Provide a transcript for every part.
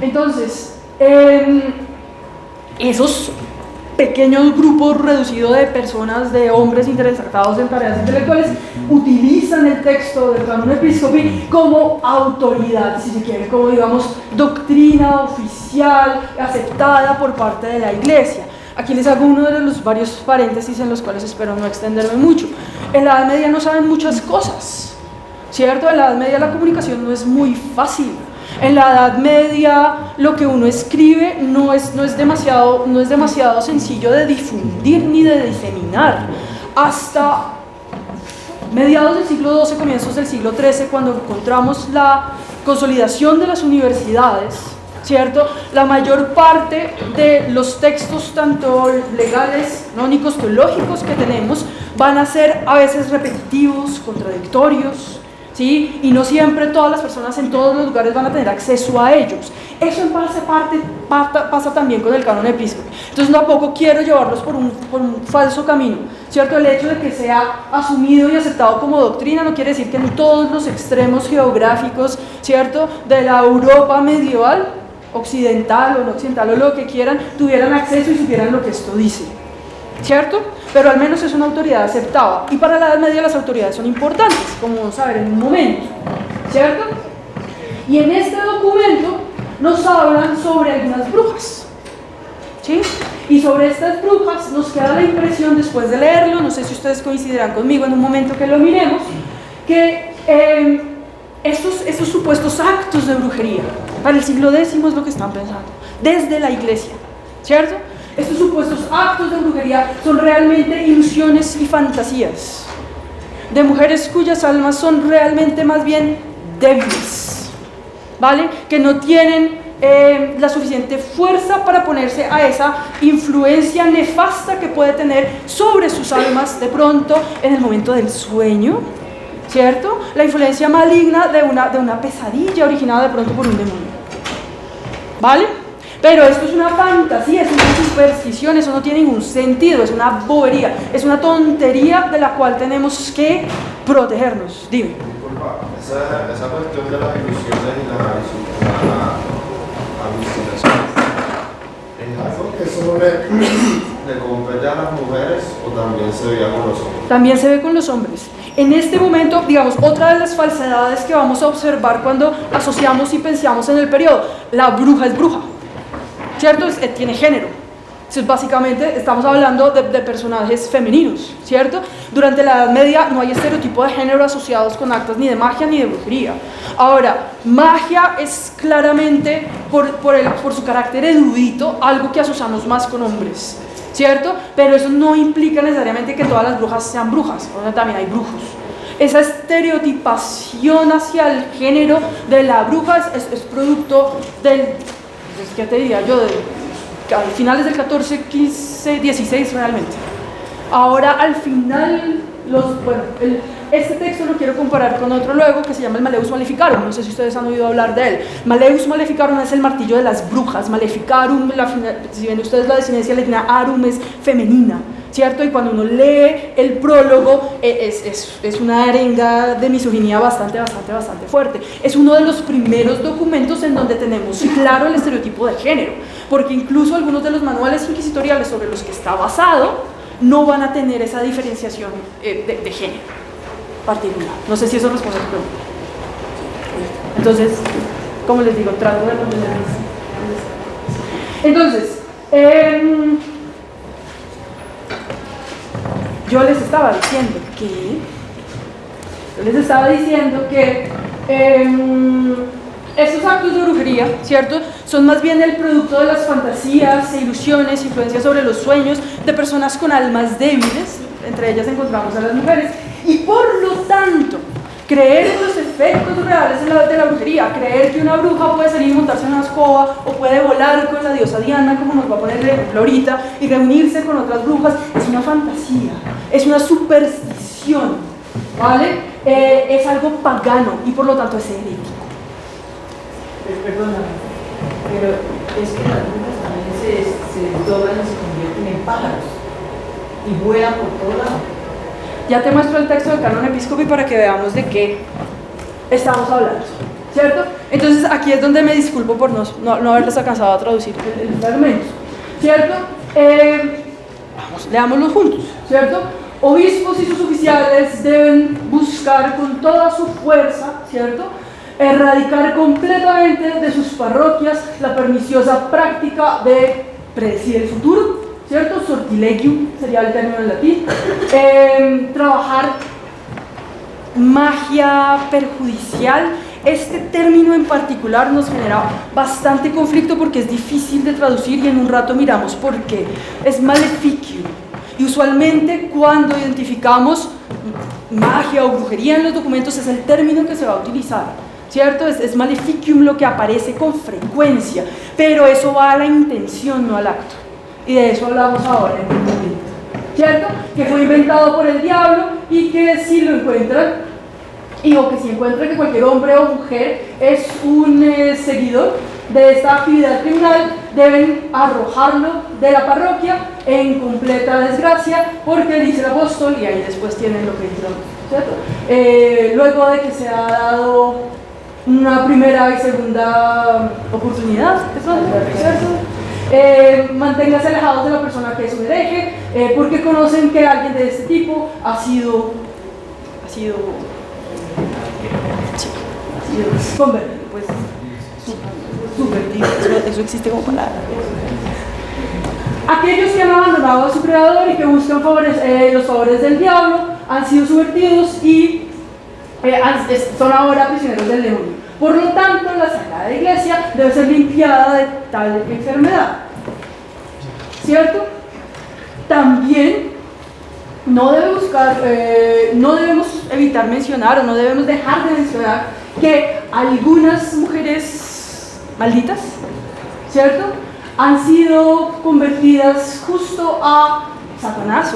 Entonces, esos pequeños grupos reducidos de personas, de hombres interesados en tareas intelectuales, utilizan el texto del Canon Episcopi como autoridad, si se quiere, como digamos doctrina oficial aceptada por parte de la Iglesia. Aquí les hago uno de los varios paréntesis en los cuales espero no extenderme mucho. En la Edad Media no saben muchas cosas, ¿cierto? En la Edad Media la comunicación no es muy fácil. En la Edad Media lo que uno escribe no es demasiado sencillo de difundir ni de diseminar. Hasta mediados del siglo XII, comienzos del siglo XIII, cuando encontramos la consolidación de las universidades, ¿cierto? La mayor parte de los textos, tanto legales, canónicos, teológicos que tenemos, van a ser a veces repetitivos, contradictorios, ¿sí? Y no siempre todas las personas en todos los lugares van a tener acceso a ellos. Eso en parte pasa también con el Canon Episcopi. Entonces tampoco quiero llevarlos por un falso camino, ¿cierto? El hecho de que sea asumido y aceptado como doctrina no quiere decir que en todos los extremos geográficos, ¿cierto?, de la Europa medieval, occidental o no occidental o lo que quieran, tuvieran acceso y supieran lo que esto dice, ¿cierto? Pero al menos es una autoridad aceptada. Y para la Edad Media las autoridades son importantes, como vamos a ver en un momento, ¿cierto? Y en este documento nos hablan sobre algunas brujas, ¿sí? Y sobre estas brujas nos queda la impresión, después de leerlo, no sé si ustedes coincidirán conmigo en un momento que lo miremos, que estos supuestos actos de brujería, para el siglo X es lo que están pensando, desde la Iglesia, ¿cierto? Estos supuestos actos de brujería son realmente ilusiones y fantasías de mujeres cuyas almas son realmente más bien débiles, ¿vale? Que no tienen la suficiente fuerza para oponerse a esa influencia nefasta que puede tener sobre sus almas de pronto en el momento del sueño, ¿cierto? La influencia maligna de una pesadilla originada de pronto por un demonio, ¿vale? Pero esto es una fantasía, es una superstición, eso no tiene ningún sentido, es una bobería, es una tontería de la cual tenemos que protegernos. Dime. Disculpa, esa cuestión de las ilusiones y las alucinaciones, ¿es algo que solo le compete a las mujeres o también se veía con los hombres? También se ve con los hombres. En este momento, digamos, otra de las falsedades que vamos a observar cuando asociamos y pensamos en el periodo, la bruja es bruja, ¿cierto? Tiene género. Entonces, básicamente, estamos hablando de personajes femeninos, ¿cierto? Durante la Edad Media no hay estereotipo de género asociados con actos ni de magia ni de brujería. Ahora, magia es claramente, por su carácter erudito, algo que asociamos más con hombres, ¿cierto? Pero eso no implica necesariamente que todas las brujas sean brujas, o sea, también hay brujos. Esa estereotipación hacia el género de la bruja es producto del... ¿qué te diría yo? Al finales del 14, 15, 16 realmente. Ahora al final, este texto lo quiero comparar con otro luego que se llama el Maleus Maleficarum, no sé si ustedes han oído hablar de él. Maleus Maleficarum es el martillo de las brujas, Maleficarum, si ven ustedes la desinencia latina, arum es femenina, ¿cierto? Y cuando uno lee el prólogo es una arenga de misoginia bastante fuerte. Es uno de los primeros documentos en donde tenemos claro el estereotipo de género, porque incluso algunos de los manuales inquisitoriales sobre los que está basado no van a tener esa diferenciación de género particular. No sé si eso responde a tu pregunta. Entonces, como les digo, trato de responder. Entonces, yo les estaba diciendo que estos actos de brujería, ¿cierto?, son más bien el producto de las fantasías e ilusiones, influencias sobre los sueños de personas con almas débiles, entre ellas encontramos a las mujeres, y por lo tanto, creer en los efectos reales de la brujería, creer que una bruja puede salir y montarse en una escoba o puede volar con la diosa Diana, como nos va a poner el ejemplo ahorita, y reunirse con otras brujas, es una fantasía, es una superstición, ¿vale? Es algo pagano y por lo tanto es herético. Perdóname, pero es que las brujas también se desdoblan y se convierten en pájaros y vuelan por todo lado. Ya te muestro el texto del Canon Episcopi para que veamos de qué estamos hablando, ¿cierto? Entonces aquí es donde me disculpo por no haberles alcanzado a traducir el fragmento, ¿cierto? Vamos, leámoslo juntos, ¿cierto? Obispos y sus oficiales deben buscar con toda su fuerza, ¿cierto?, erradicar completamente de sus parroquias la perniciosa práctica de predecir el futuro, ¿cierto? Sortilegium sería el término en latín. Trabajar magia perjudicial. Este término en particular nos genera bastante conflicto porque es difícil de traducir y en un rato miramos por qué. Es maleficium. Y usualmente cuando identificamos magia o brujería en los documentos es el término que se va a utilizar, ¿cierto? Es maleficium lo que aparece con frecuencia, pero eso va a la intención, no al acto. Y de eso hablamos ahora en un momento, ¿cierto? Que fue inventado por el diablo y que si lo encuentran, o que si encuentran que cualquier hombre o mujer es un seguidor de esta actividad criminal, deben arrojarlo de la parroquia en completa desgracia, porque dice el apóstol, y ahí después tienen lo que dice el apóstol, ¿cierto? Luego de que se ha dado una primera y segunda oportunidad, ¿cierto? Manténgase alejados de la persona que es un hereje, porque conocen que alguien de este tipo ha sido convertido, pues subvertido, eso existe como palabra. Aquellos que han abandonado a su creador y que buscan los favores del diablo han sido subvertidos y son ahora prisioneros del demonio. Por lo tanto, la Sagrada Iglesia debe ser limpiada de tal enfermedad, ¿cierto? También no debemos evitar mencionar o no debemos dejar de mencionar que algunas mujeres malditas, ¿cierto?, han sido convertidas justo a Satanás,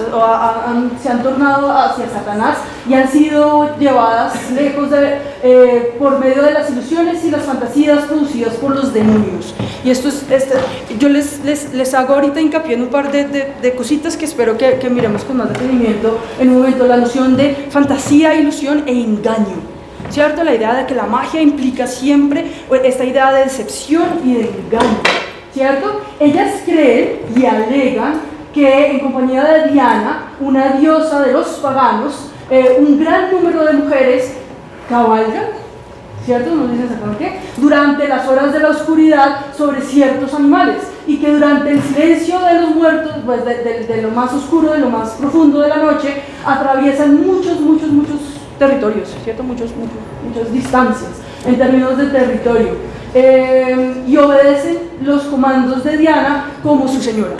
se han tornado hacia Satanás y han sido llevadas lejos por medio de las ilusiones y las fantasías producidas por los demonios. Y esto yo les hago ahorita hincapié en un par de cositas que espero que miremos con más detenimiento en un momento. La noción de fantasía, ilusión e engaño, ¿cierto? La idea de que la magia implica siempre esta idea de decepción y de engaño, ¿cierto? Ellas creen y alegan que en compañía de Diana, una diosa de los paganos, un gran número de mujeres cabalgan, ¿cierto? No dicen exactamente qué, durante las horas de la oscuridad sobre ciertos animales, y que durante el silencio de los muertos, pues de lo más oscuro, de lo más profundo de la noche, atraviesan muchos territorios, ¿cierto? Muchas distancias en términos de territorio, y obedecen los comandos de Diana como su señora,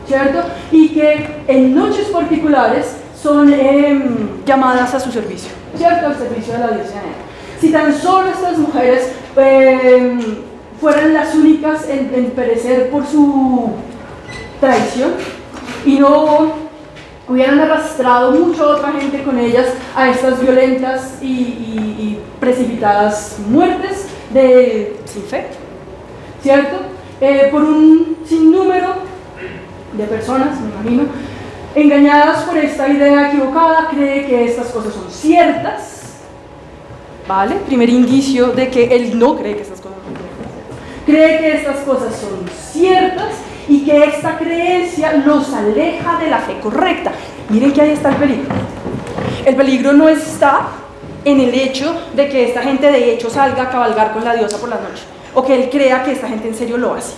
¿cierto? Y que en noches particulares son llamadas a su servicio, ¿cierto? Al servicio de la diosa Diana. Si tan solo estas mujeres fueran las únicas en perecer por su traición y no hubieran arrastrado mucha otra gente con ellas a estas violentas y precipitadas muertes sin fe, ¿cierto? Por un sinnúmero de personas, me imagino, engañadas por esta idea equivocada, cree que estas cosas son ciertas, ¿vale? Primer indicio de que él no cree que estas cosas son ciertas. Cree que estas cosas son ciertas y que esta creencia los aleja de la fe correcta. Miren que ahí está el peligro. El peligro no está en el hecho de que esta gente de hecho salga a cabalgar con la diosa por la noche, o que él crea que esta gente en serio lo hace,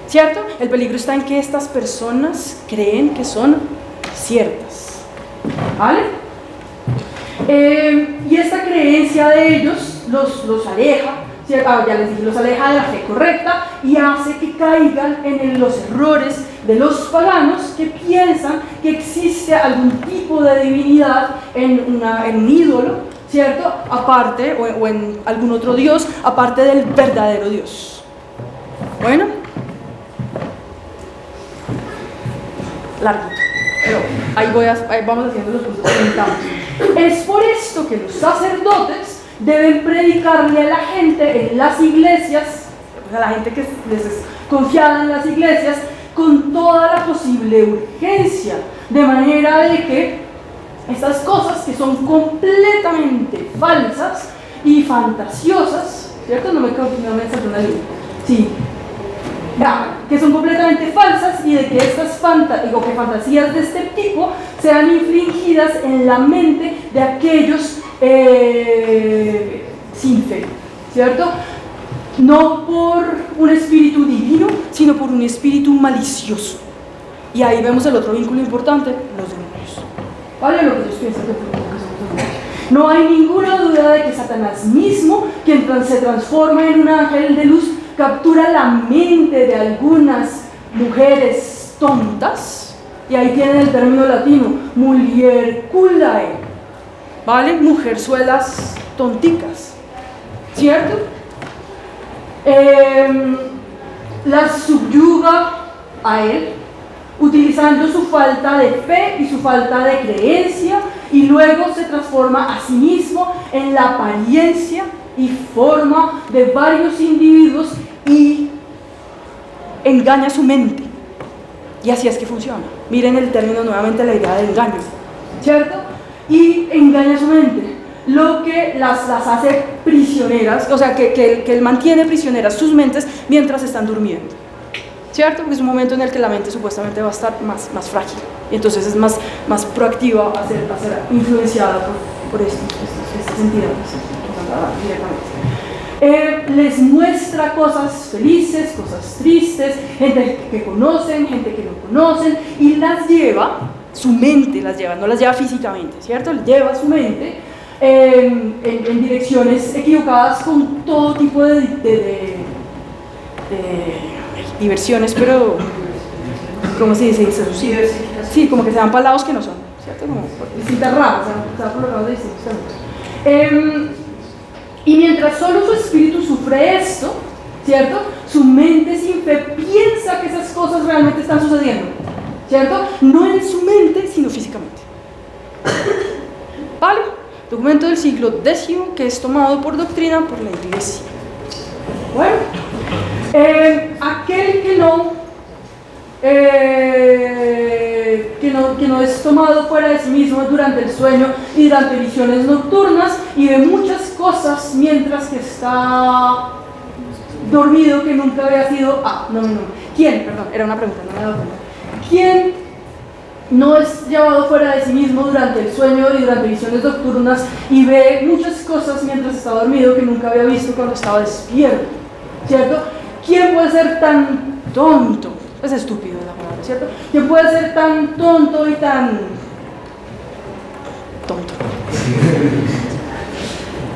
¿cierto? El peligro está en que estas personas creen que son ciertas, ¿vale? Y esta creencia de ellos los aleja, ¿cierto? Ya les dije, los aleja de la fe correcta y hace que caigan en los errores de los paganos que piensan que existe algún tipo de divinidad en un ídolo, ¿cierto? Aparte, o en algún otro dios, aparte del verdadero Dios. Bueno, larguito, pero ahí vamos haciendo los puntos que necesitamos. Es por esto que los sacerdotes deben predicarle a la gente en las iglesias, a la gente que les es confiada en las iglesias, con toda la posible urgencia, de manera de que estas cosas que son completamente falsas y fantasiosas, ¿cierto? No me salté una línea. Sí. Que son completamente falsas y de que estas fantasías de este tipo sean infringidas en la mente de aquellos sin fe, ¿cierto? No por un espíritu divino, sino por un espíritu malicioso. Y ahí vemos el otro vínculo importante, los demonios. ¿Vale? Lo que ellos piensan que son los demonios. No hay ninguna duda de que Satanás mismo, quien se transforma en un ángel de luz, captura la mente de algunas mujeres tontas, y ahí tienen el término latino, mulierculae, ¿vale? Mujerzuelas tonticas, ¿cierto? Las subyuga a él, utilizando su falta de fe y su falta de creencia, y luego se transforma a sí mismo en la apariencia y forma de varios individuos y engaña su mente. Y así es que funciona. Miren el término nuevamente, la idea de engaño, ¿cierto? Y engaña su mente, lo que las hace prisioneras, o sea, que él mantiene prisioneras sus mentes mientras están durmiendo, ¿cierto? Porque es un momento en el que la mente supuestamente va a estar más frágil, y entonces es más proactiva a ser influenciada por estas entidades directamente. Les muestra cosas felices, cosas tristes, gente que conocen, gente que no conocen, y las lleva, su mente las lleva, no las lleva físicamente, ¿cierto? Lleva su mente en direcciones equivocadas con todo tipo de diversiones, pero ¿cómo se dice? Sí, como que se dan para lados que no son, ¿cierto? Como por distintas ramas, se dan por los lados de distintos términos. Y mientras solo su espíritu sufre esto, ¿cierto? Su mente sin fe piensa que esas cosas realmente están sucediendo, ¿cierto? No en su mente, sino físicamente. ¿Vale? Documento del siglo X que es tomado por doctrina por la Iglesia. Bueno, aquel que no es tomado fuera de sí mismo durante el sueño y durante visiones nocturnas y ve muchas cosas mientras que está dormido, que nunca había sido... ¿Quién? Perdón, era una pregunta, no me he dado cuenta. ¿Quién no es llevado fuera de sí mismo durante el sueño y durante visiones nocturnas y ve muchas cosas mientras está dormido que nunca había visto cuando estaba despierto? ¿Cierto? ¿Quién puede ser tan tonto? Es estúpido la palabra, ¿cierto? ¿Quién puede ser tan tonto y tan tonto?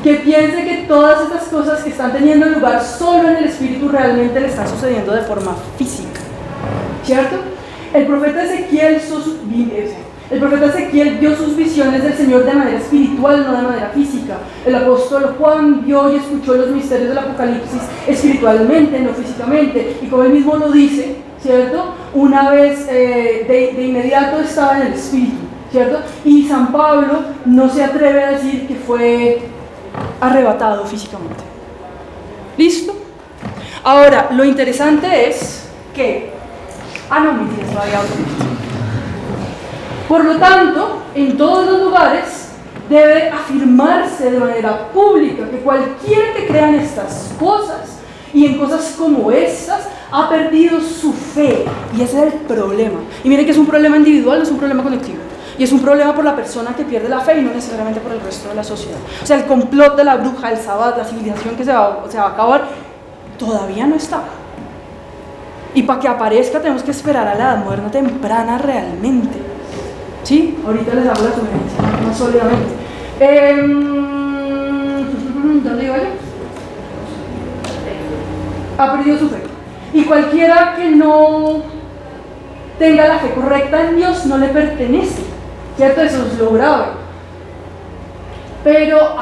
Que piense que todas estas cosas que están teniendo lugar solo en el espíritu realmente le están sucediendo de forma física, ¿cierto? El profeta Ezequiel vio sus visiones del Señor de manera espiritual, no de manera física. El apóstol Juan vio y escuchó los misterios del Apocalipsis espiritualmente, no físicamente. Y como él mismo lo dice, ¿cierto? Una vez de inmediato estaba en el espíritu, ¿cierto? Y San Pablo no se atreve a decir que fue arrebatado físicamente. ¿Listo? Ahora, lo interesante es que... mentiras, todavía otro. Por lo tanto, en todos los lugares debe afirmarse de manera pública que cualquiera que crea en estas cosas y en cosas como estas ha perdido su fe, y ese es el problema. Y miren que es un problema individual, no es un problema colectivo, y es un problema por la persona que pierde la fe y no necesariamente por el resto de la sociedad. O sea, el complot de la bruja, el sabbat, la civilización que se va a acabar, todavía no está. Y para que aparezca tenemos que esperar a la edad moderna temprana realmente. ¿Sí? Ahorita les hago la sugerencia más sólidamente. ¿Dónde iba yo? Ha perdido su fe. Y cualquiera que no tenga la fe correcta en Dios no le pertenece, ¿cierto? Eso es lo grave. Pero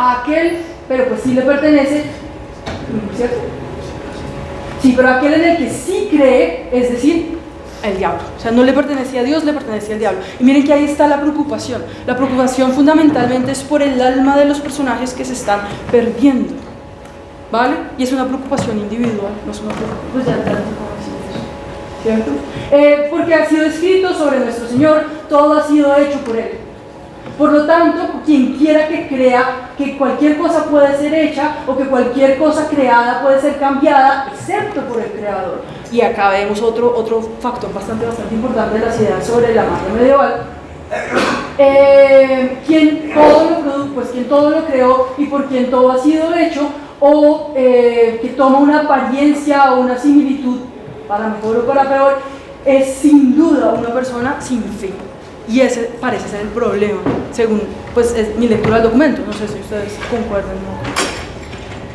pues sí le pertenece, ¿cierto? Sí, pero aquel en el que sí cree, es decir, el diablo. O sea, no le pertenecía a Dios, le pertenecía al diablo. Y miren que ahí está la preocupación. La preocupación fundamentalmente es por el alma de los personajes que se están perdiendo, ¿vale? Y es una preocupación individual, no es una preocupación, pues ¿cierto? Porque ha sido escrito sobre nuestro Señor, todo ha sido hecho por Él. Por lo tanto, quien quiera que crea que cualquier cosa puede ser hecha o que cualquier cosa creada puede ser cambiada, excepto por el creador. Y acá vemos otro factor bastante importante de las ideas sobre la magia medieval. Quien todo lo creó y por quien todo ha sido hecho, o que toma una apariencia o una similitud, para mejor o para peor, es sin duda una persona sin fe. Y ese parece ser el problema, según pues, es mi lectura del documento. No sé si ustedes concuerdan, ¿no?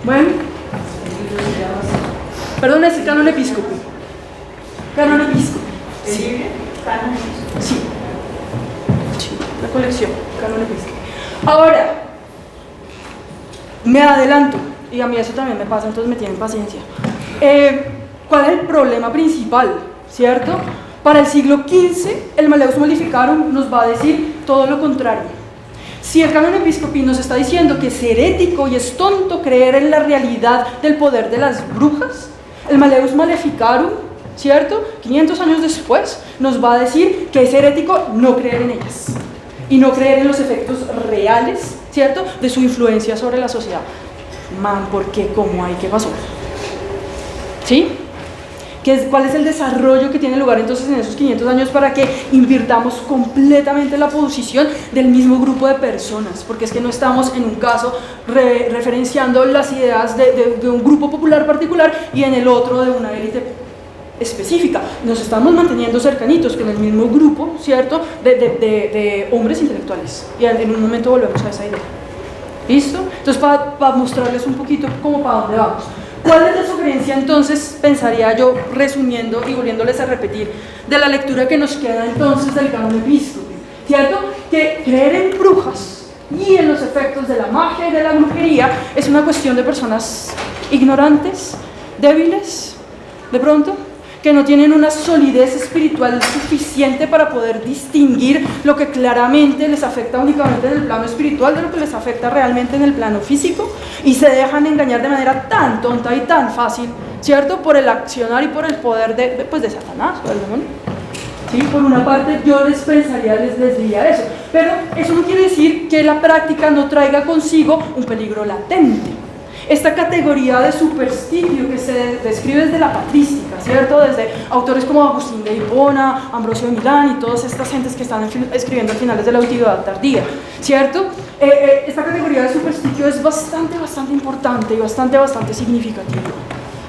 Bueno, perdón, es el canon episcopi. Canon episcopi. Sí. Sí. Sí, la colección, canon episcopi. Ahora, me adelanto, y a mí eso también me pasa, entonces me tienen paciencia. ¿Cuál es el problema principal? ¿Cierto? Para el siglo XV, el Malleus Maleficarum nos va a decir todo lo contrario. Si el canon episcopi nos está diciendo que es herético y es tonto creer en la realidad del poder de las brujas, el Malleus Maleficarum, ¿cierto?, 500 años después, nos va a decir que es herético no creer en ellas y no creer en los efectos reales, ¿cierto?, de su influencia sobre la sociedad. Man, ¿por qué? ¿Cómo hay? ¿Qué pasó? ¿Sí? ¿Cuál es el desarrollo que tiene lugar entonces en esos 500 años para que invirtamos completamente la posición del mismo grupo de personas? Porque es que no estamos en un caso referenciando las ideas de un grupo popular particular y en el otro de una élite específica. Nos estamos manteniendo cercanitos con el mismo grupo, ¿cierto?, de hombres intelectuales. Y en un momento volvemos a esa idea. ¿Listo? Entonces, para mostrarles un poquito cómo para dónde vamos. ¿Cuál es la sugerencia entonces, pensaría yo, resumiendo y volviéndoles a repetir, de la lectura que nos queda entonces del canon episcopi? ¿Cierto? Que creer en brujas y en los efectos de la magia y de la brujería es una cuestión de personas ignorantes, débiles, de pronto, que no tienen una solidez espiritual suficiente para poder distinguir lo que claramente les afecta únicamente en el plano espiritual de lo que les afecta realmente en el plano físico, y se dejan engañar de manera tan tonta y tan fácil, ¿cierto?, por el accionar y por el poder de Satanás o del demonio. ¿Sí? Por una parte yo les pensaría, les diría eso, pero eso no quiere decir que la práctica no traiga consigo un peligro latente. Esta categoría de supersticio que se describe desde la patrística, ¿cierto?, desde autores como Agustín de Hipona, Ambrosio de Milán y todas estas gentes que están escribiendo a finales de la antigüedad tardía, ¿cierto? Esta categoría de supersticio es bastante importante y bastante significativa,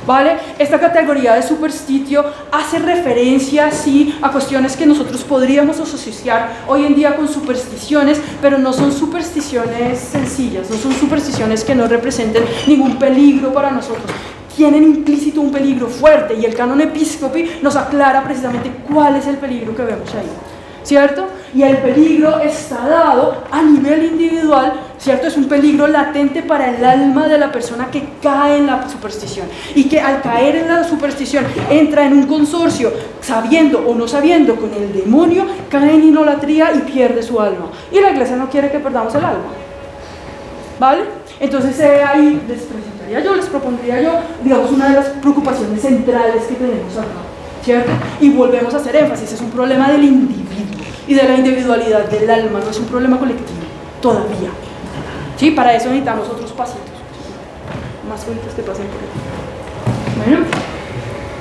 ¿vale? Esta categoría de supersticio hace referencia, sí, a cuestiones que nosotros podríamos asociar hoy en día con supersticiones, pero no son supersticiones sencillas, no son supersticiones que no representen ningún peligro para nosotros. Tienen implícito un peligro fuerte, y el canon episcopi nos aclara precisamente cuál es el peligro que vemos ahí, ¿cierto? Y el peligro está dado a nivel individual, ¿cierto? Es un peligro latente para el alma de la persona que cae en la superstición, y que al caer en la superstición entra en un consorcio, sabiendo o no sabiendo, con el demonio, cae en idolatría y pierde su alma. Y la iglesia no quiere que perdamos el alma, ¿vale? Entonces ahí les propondría yo, digamos, una de las preocupaciones centrales que tenemos acá, ¿cierto? Y volvemos a hacer énfasis, es un problema del individuo y de la individualidad del alma, no es un problema colectivo, todavía. ¿Sí? Para eso necesitamos otros pasitos, más bonitos que pasen por aquí. Bueno,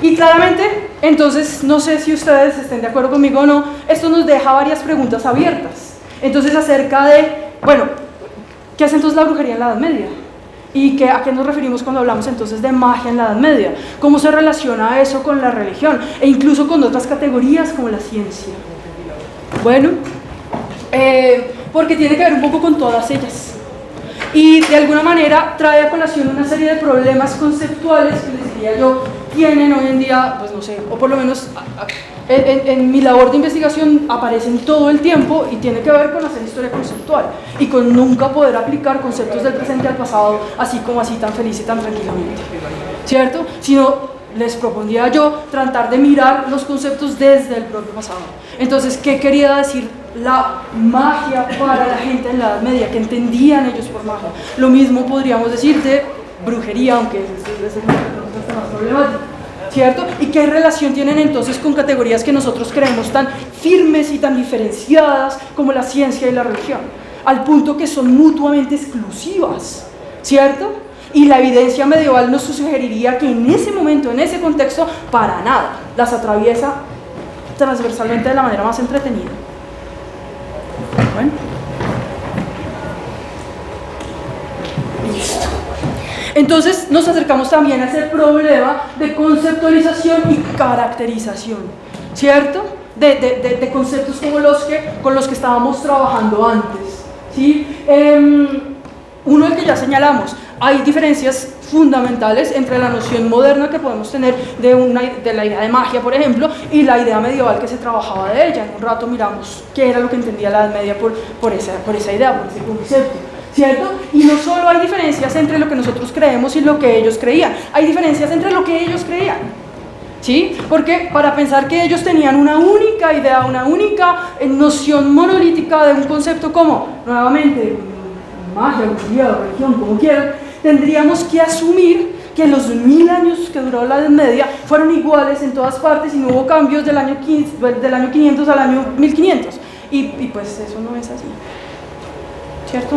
y claramente, entonces, no sé si ustedes estén de acuerdo conmigo o no, esto nos deja varias preguntas abiertas. Entonces, acerca de, bueno, ¿qué hace entonces la brujería en la Edad Media? ¿Y a qué nos referimos cuando hablamos entonces de magia en la Edad Media? ¿Cómo se relaciona eso con la religión? E incluso con otras categorías como la ciencia. Bueno, porque tiene que ver un poco con todas ellas. Y de alguna manera trae a colación una serie de problemas conceptuales que les diría yo tienen hoy en día, pues no sé, o por lo menos en mi labor de investigación aparecen todo el tiempo, y tiene que ver con hacer historia conceptual y con nunca poder aplicar conceptos del presente al pasado así como así, tan feliz y tan tranquilamente, ¿cierto? Sino les propondría yo tratar de mirar los conceptos desde el propio pasado. Entonces, ¿qué quería decir la magia para la gente en la Edad Media? ¿Qué entendían ellos por magia? Lo mismo podríamos decir de brujería, aunque es más problemático, ¿cierto? ¿Y qué relación tienen entonces con categorías que nosotros creemos tan firmes y tan diferenciadas como la ciencia y la religión, al punto que son mutuamente exclusivas, ¿cierto? Y la evidencia medieval nos sugeriría que en ese momento, en ese contexto, para nada, las atraviesa transversalmente de la manera más entretenida. Bueno. Listo. Entonces nos acercamos también a ese problema de conceptualización y caracterización, ¿cierto? De conceptos como con los que estábamos trabajando antes, ¿sí? Uno el que ya señalamos, hay diferencias fundamentales entre la noción moderna que podemos tener de la idea de magia, por ejemplo, y la idea medieval que se trabajaba de ella. En un rato miramos qué era lo que entendía la Edad Media por esa idea, por ese concepto, ¿cierto? Y no solo hay diferencias entre lo que nosotros creemos y lo que ellos creían, hay diferencias entre lo que ellos creían, ¿sí? Porque para pensar que ellos tenían una única idea, una única noción monolítica de un concepto como, nuevamente, magia, brujería, religión, como quieran, tendríamos que asumir que los 1000 años que duró la Edad Media fueron iguales en todas partes y no hubo cambios del año 500 al año 1500. Y pues eso no es así, ¿cierto?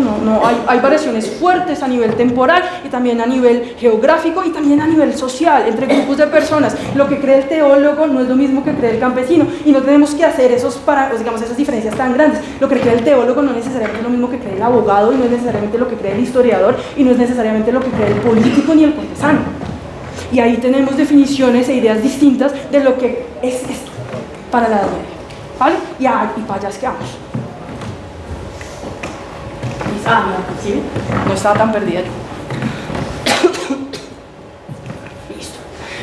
Hay variaciones fuertes a nivel temporal y también a nivel geográfico y también a nivel social, entre grupos de personas. Lo que cree el teólogo no es lo mismo que cree el campesino y no tenemos que hacer esas diferencias tan grandes. Lo que cree el teólogo no es necesariamente lo mismo que cree el abogado y no es necesariamente lo que cree el historiador y no es necesariamente lo que cree el político ni el cortesano. Y ahí tenemos definiciones e ideas distintas de lo que es esto para la Edad Media, ¿vale? Y para allá es que vamos. ¿Sí? No estaba tan perdida yo. Listo.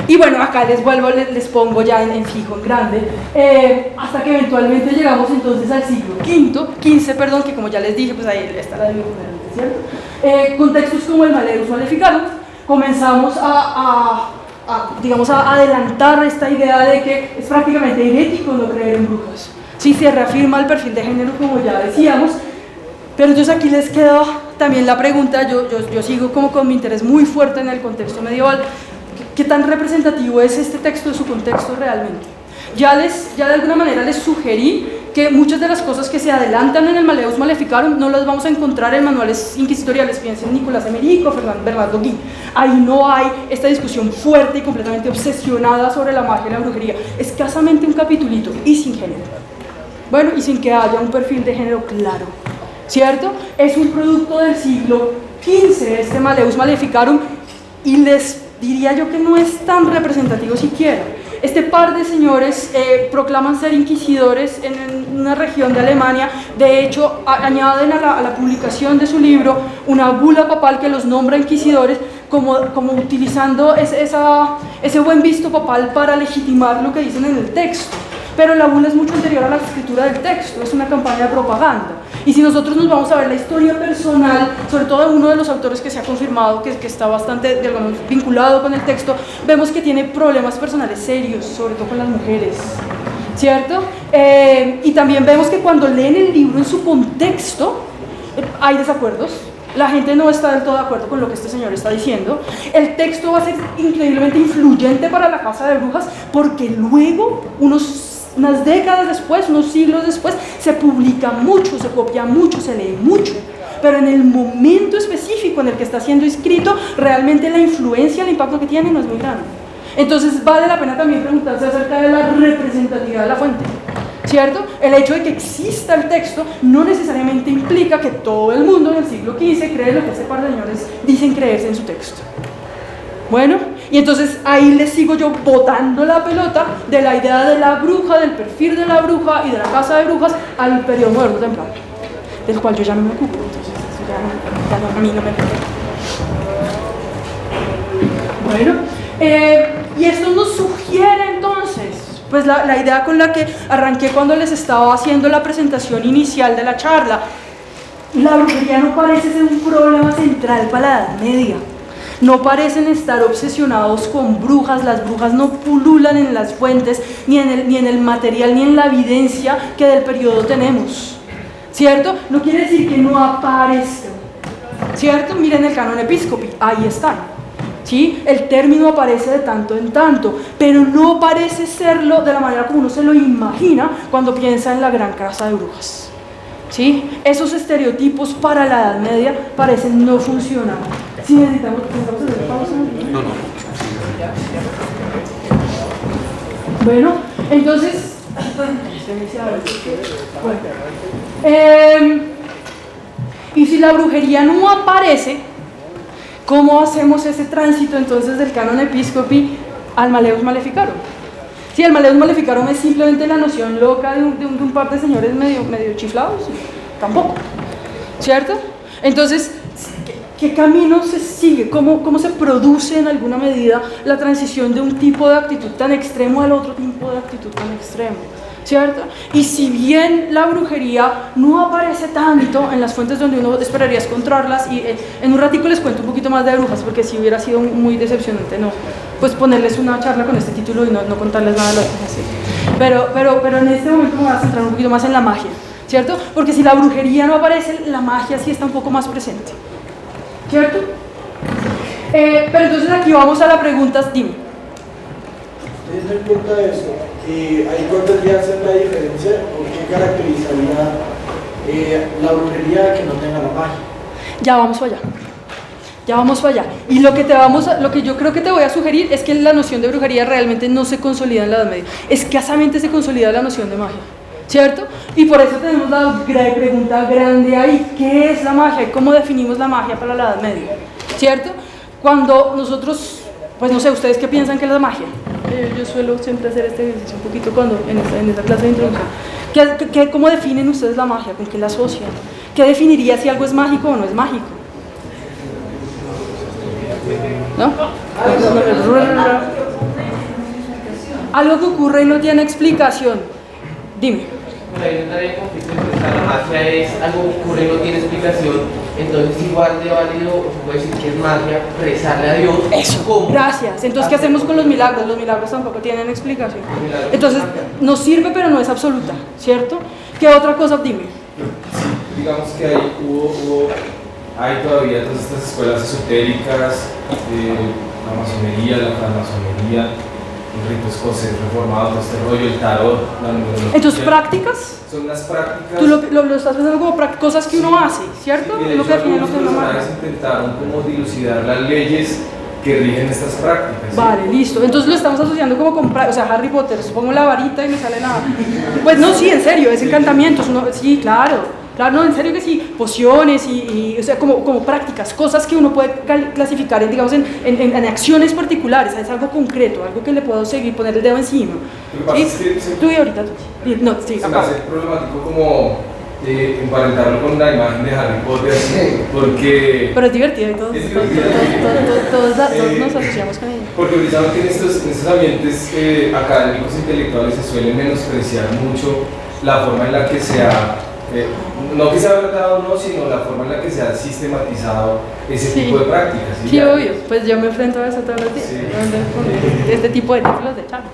Y bueno, acá les pongo ya en fijo, en grande, hasta que eventualmente llegamos entonces al siglo XV, perdón, que como ya les dije, pues ahí está la de ¿cierto? Contextos como el Maleus Maleficarum, comenzamos a adelantar esta idea de que es prácticamente herético no creer en brujas. Sí, se reafirma el perfil de género, como ya decíamos. Pero entonces aquí les queda también la pregunta, yo sigo como con mi interés muy fuerte en el contexto medieval, ¿qué tan representativo es este texto de su contexto realmente? Ya de alguna manera les sugerí que muchas de las cosas que se adelantan en el Maleus Maleficarum no las vamos a encontrar en manuales inquisitoriales, piensen Nicolás Emerico, Bernardo Gui. Ahí no hay esta discusión fuerte y completamente obsesionada sobre la magia y la brujería, escasamente un capitulito y sin género. Bueno, y sin que haya un perfil de género claro, ¿cierto? Es un producto del siglo XV, este Maleus Maleficarum, y les diría yo que no es tan representativo siquiera. Este par de señores proclaman ser inquisidores en una región de Alemania. De hecho, añaden a la publicación de su libro una bula papal que los nombra inquisidores, como utilizando ese buen visto papal para legitimar lo que dicen en el texto. Pero la bula es mucho anterior a la escritura del texto, es una campaña de propaganda. Y si nosotros nos vamos a ver la historia personal, sobre todo de uno de los autores que se ha confirmado que está bastante vinculado con el texto, vemos que tiene problemas personales serios, sobre todo con las mujeres, ¿cierto? Y también vemos que cuando leen el libro en su contexto, hay desacuerdos. La gente no está del todo de acuerdo con lo que este señor está diciendo. El texto va a ser increíblemente influyente para la casa de brujas porque luego, unas décadas después, unos siglos después, se publica mucho, se copia mucho, se lee mucho. Pero en el momento específico en el que está siendo escrito, realmente la influencia, el impacto que tiene no es muy grande. Entonces vale la pena también preguntarse acerca de la representatividad de la fuente, ¿cierto? El hecho de que exista el texto no necesariamente implica que todo el mundo en el siglo XV cree lo que ese par de señores dicen creerse en su texto. Bueno, y entonces ahí les sigo yo botando la pelota de la idea de la bruja, del perfil de la bruja y de la casa de brujas al periodo moderno templario, del cual yo ya no me ocupo, entonces eso a mí no me preocupa. Bueno, y esto nos sugiere entonces, pues la idea con la que arranqué cuando les estaba haciendo la presentación inicial de la charla. La brujería no parece ser un problema central para la Edad Media. No parecen estar obsesionados con brujas, las brujas no pululan en las fuentes, ni en el material, ni en la evidencia que del periodo tenemos, ¿cierto? No quiere decir que no aparezcan, ¿cierto? Miren el canon episcopi, ahí están, ¿sí? El término aparece de tanto en tanto, pero no parece serlo de la manera como uno se lo imagina cuando piensa en la gran casa de brujas, ¿sí? Esos estereotipos para la Edad Media parecen no funcionar. Si necesitamos hacer pausa. No. Bueno, entonces, y si la brujería no aparece, ¿cómo hacemos ese tránsito entonces del canon episcopi al Maleus Maleficarum? Si el Maleus Maleficarum es simplemente la noción loca de un par de señores medio chiflados, tampoco, ¿cierto? Entonces, ¿qué camino se sigue? ¿Cómo se produce en alguna medida la transición de un tipo de actitud tan extremo al otro tipo de actitud tan extremo? ¿Cierto? Y si bien la brujería no aparece tanto en las fuentes donde uno esperaría encontrarlas, y en un ratico les cuento un poquito más de brujas, porque si hubiera sido muy decepcionante, no, pues ponerles una charla con este título y no contarles nada de lo que así. Pero en este momento me voy a centrar un poquito más en la magia, ¿cierto? Porque si la brujería no aparece, la magia sí está un poco más presente, ¿cierto? Pero entonces aquí vamos a las preguntas, dime. Teniendo en cuenta eso, ¿ahí cuál vendría a ser la diferencia o qué caracterizaría la brujería que no tenga la magia? Ya vamos para allá. Y lo que yo creo que te voy a sugerir es que la noción de brujería realmente no se consolida en la Edad Media. Escasamente se consolida la noción de magia, ¿cierto? Y por eso tenemos la pregunta grande ahí: ¿qué es la magia? ¿Cómo definimos la magia para la Edad Media? ¿Cierto? Cuando nosotros, pues no sé, ¿ustedes qué piensan que es la magia? Yo suelo siempre hacer este ejercicio un poquito en esta clase de introducción. ¿Cómo definen ustedes la magia? ¿Con qué la asocian? ¿Qué definiría si algo es mágico o no es mágico? ¿No? Algo que ocurre y no tiene explicación. Dime. Bueno, hay una conflicto entre la magia es algo que ocurre y no tiene explicación, entonces igual de válido, se puede decir que es magia, rezarle a Dios. Eso, ¿cómo? Gracias. Entonces, ¿qué hacemos con los milagros? Los milagros tampoco tienen explicación. Entonces, nos sirve pero no es absoluta, ¿cierto? ¿Qué otra cosa? Dime. Sí, digamos que hay todavía todas estas escuelas esotéricas, la masonería, la francmasonería, el rito escocés reformado, todo este rollo, el tarot, la numerología. Entonces, ¿prácticas? Son las prácticas. Tú lo estás pensando como cosas que uno hace, ¿cierto? Sí, Lo que define lo que uno hace. intentaron como dilucidar las leyes que rigen estas prácticas. Vale, ¿sí? Listo. Entonces lo estamos asociando como con, o sea, Harry Potter, pongo la varita y me sale nada. Pues no, sí, en serio, es encantamientos, sí, claro. Claro, no, en serio que sí, pociones y o sea, como prácticas, cosas que uno puede clasificar en, digamos, en acciones particulares, es algo concreto, algo que le puedo seguir, poner el dedo encima. ¿Sí? Es que tú y ahorita, no, sí, se me hace problemático como emparentarlo con la imagen de Harry Potter, porque... Pero es divertido y todos nos asociamos con ella. Porque precisamente en estos ambientes académicos e intelectuales se suele menospreciar mucho la forma en la que se ha... no que sea verdad o no, sino la forma en la que se ha sistematizado ese tipo de prácticas. Sí, obvio, pues yo me enfrento a eso todos los días, con este tipo de títulos de charla.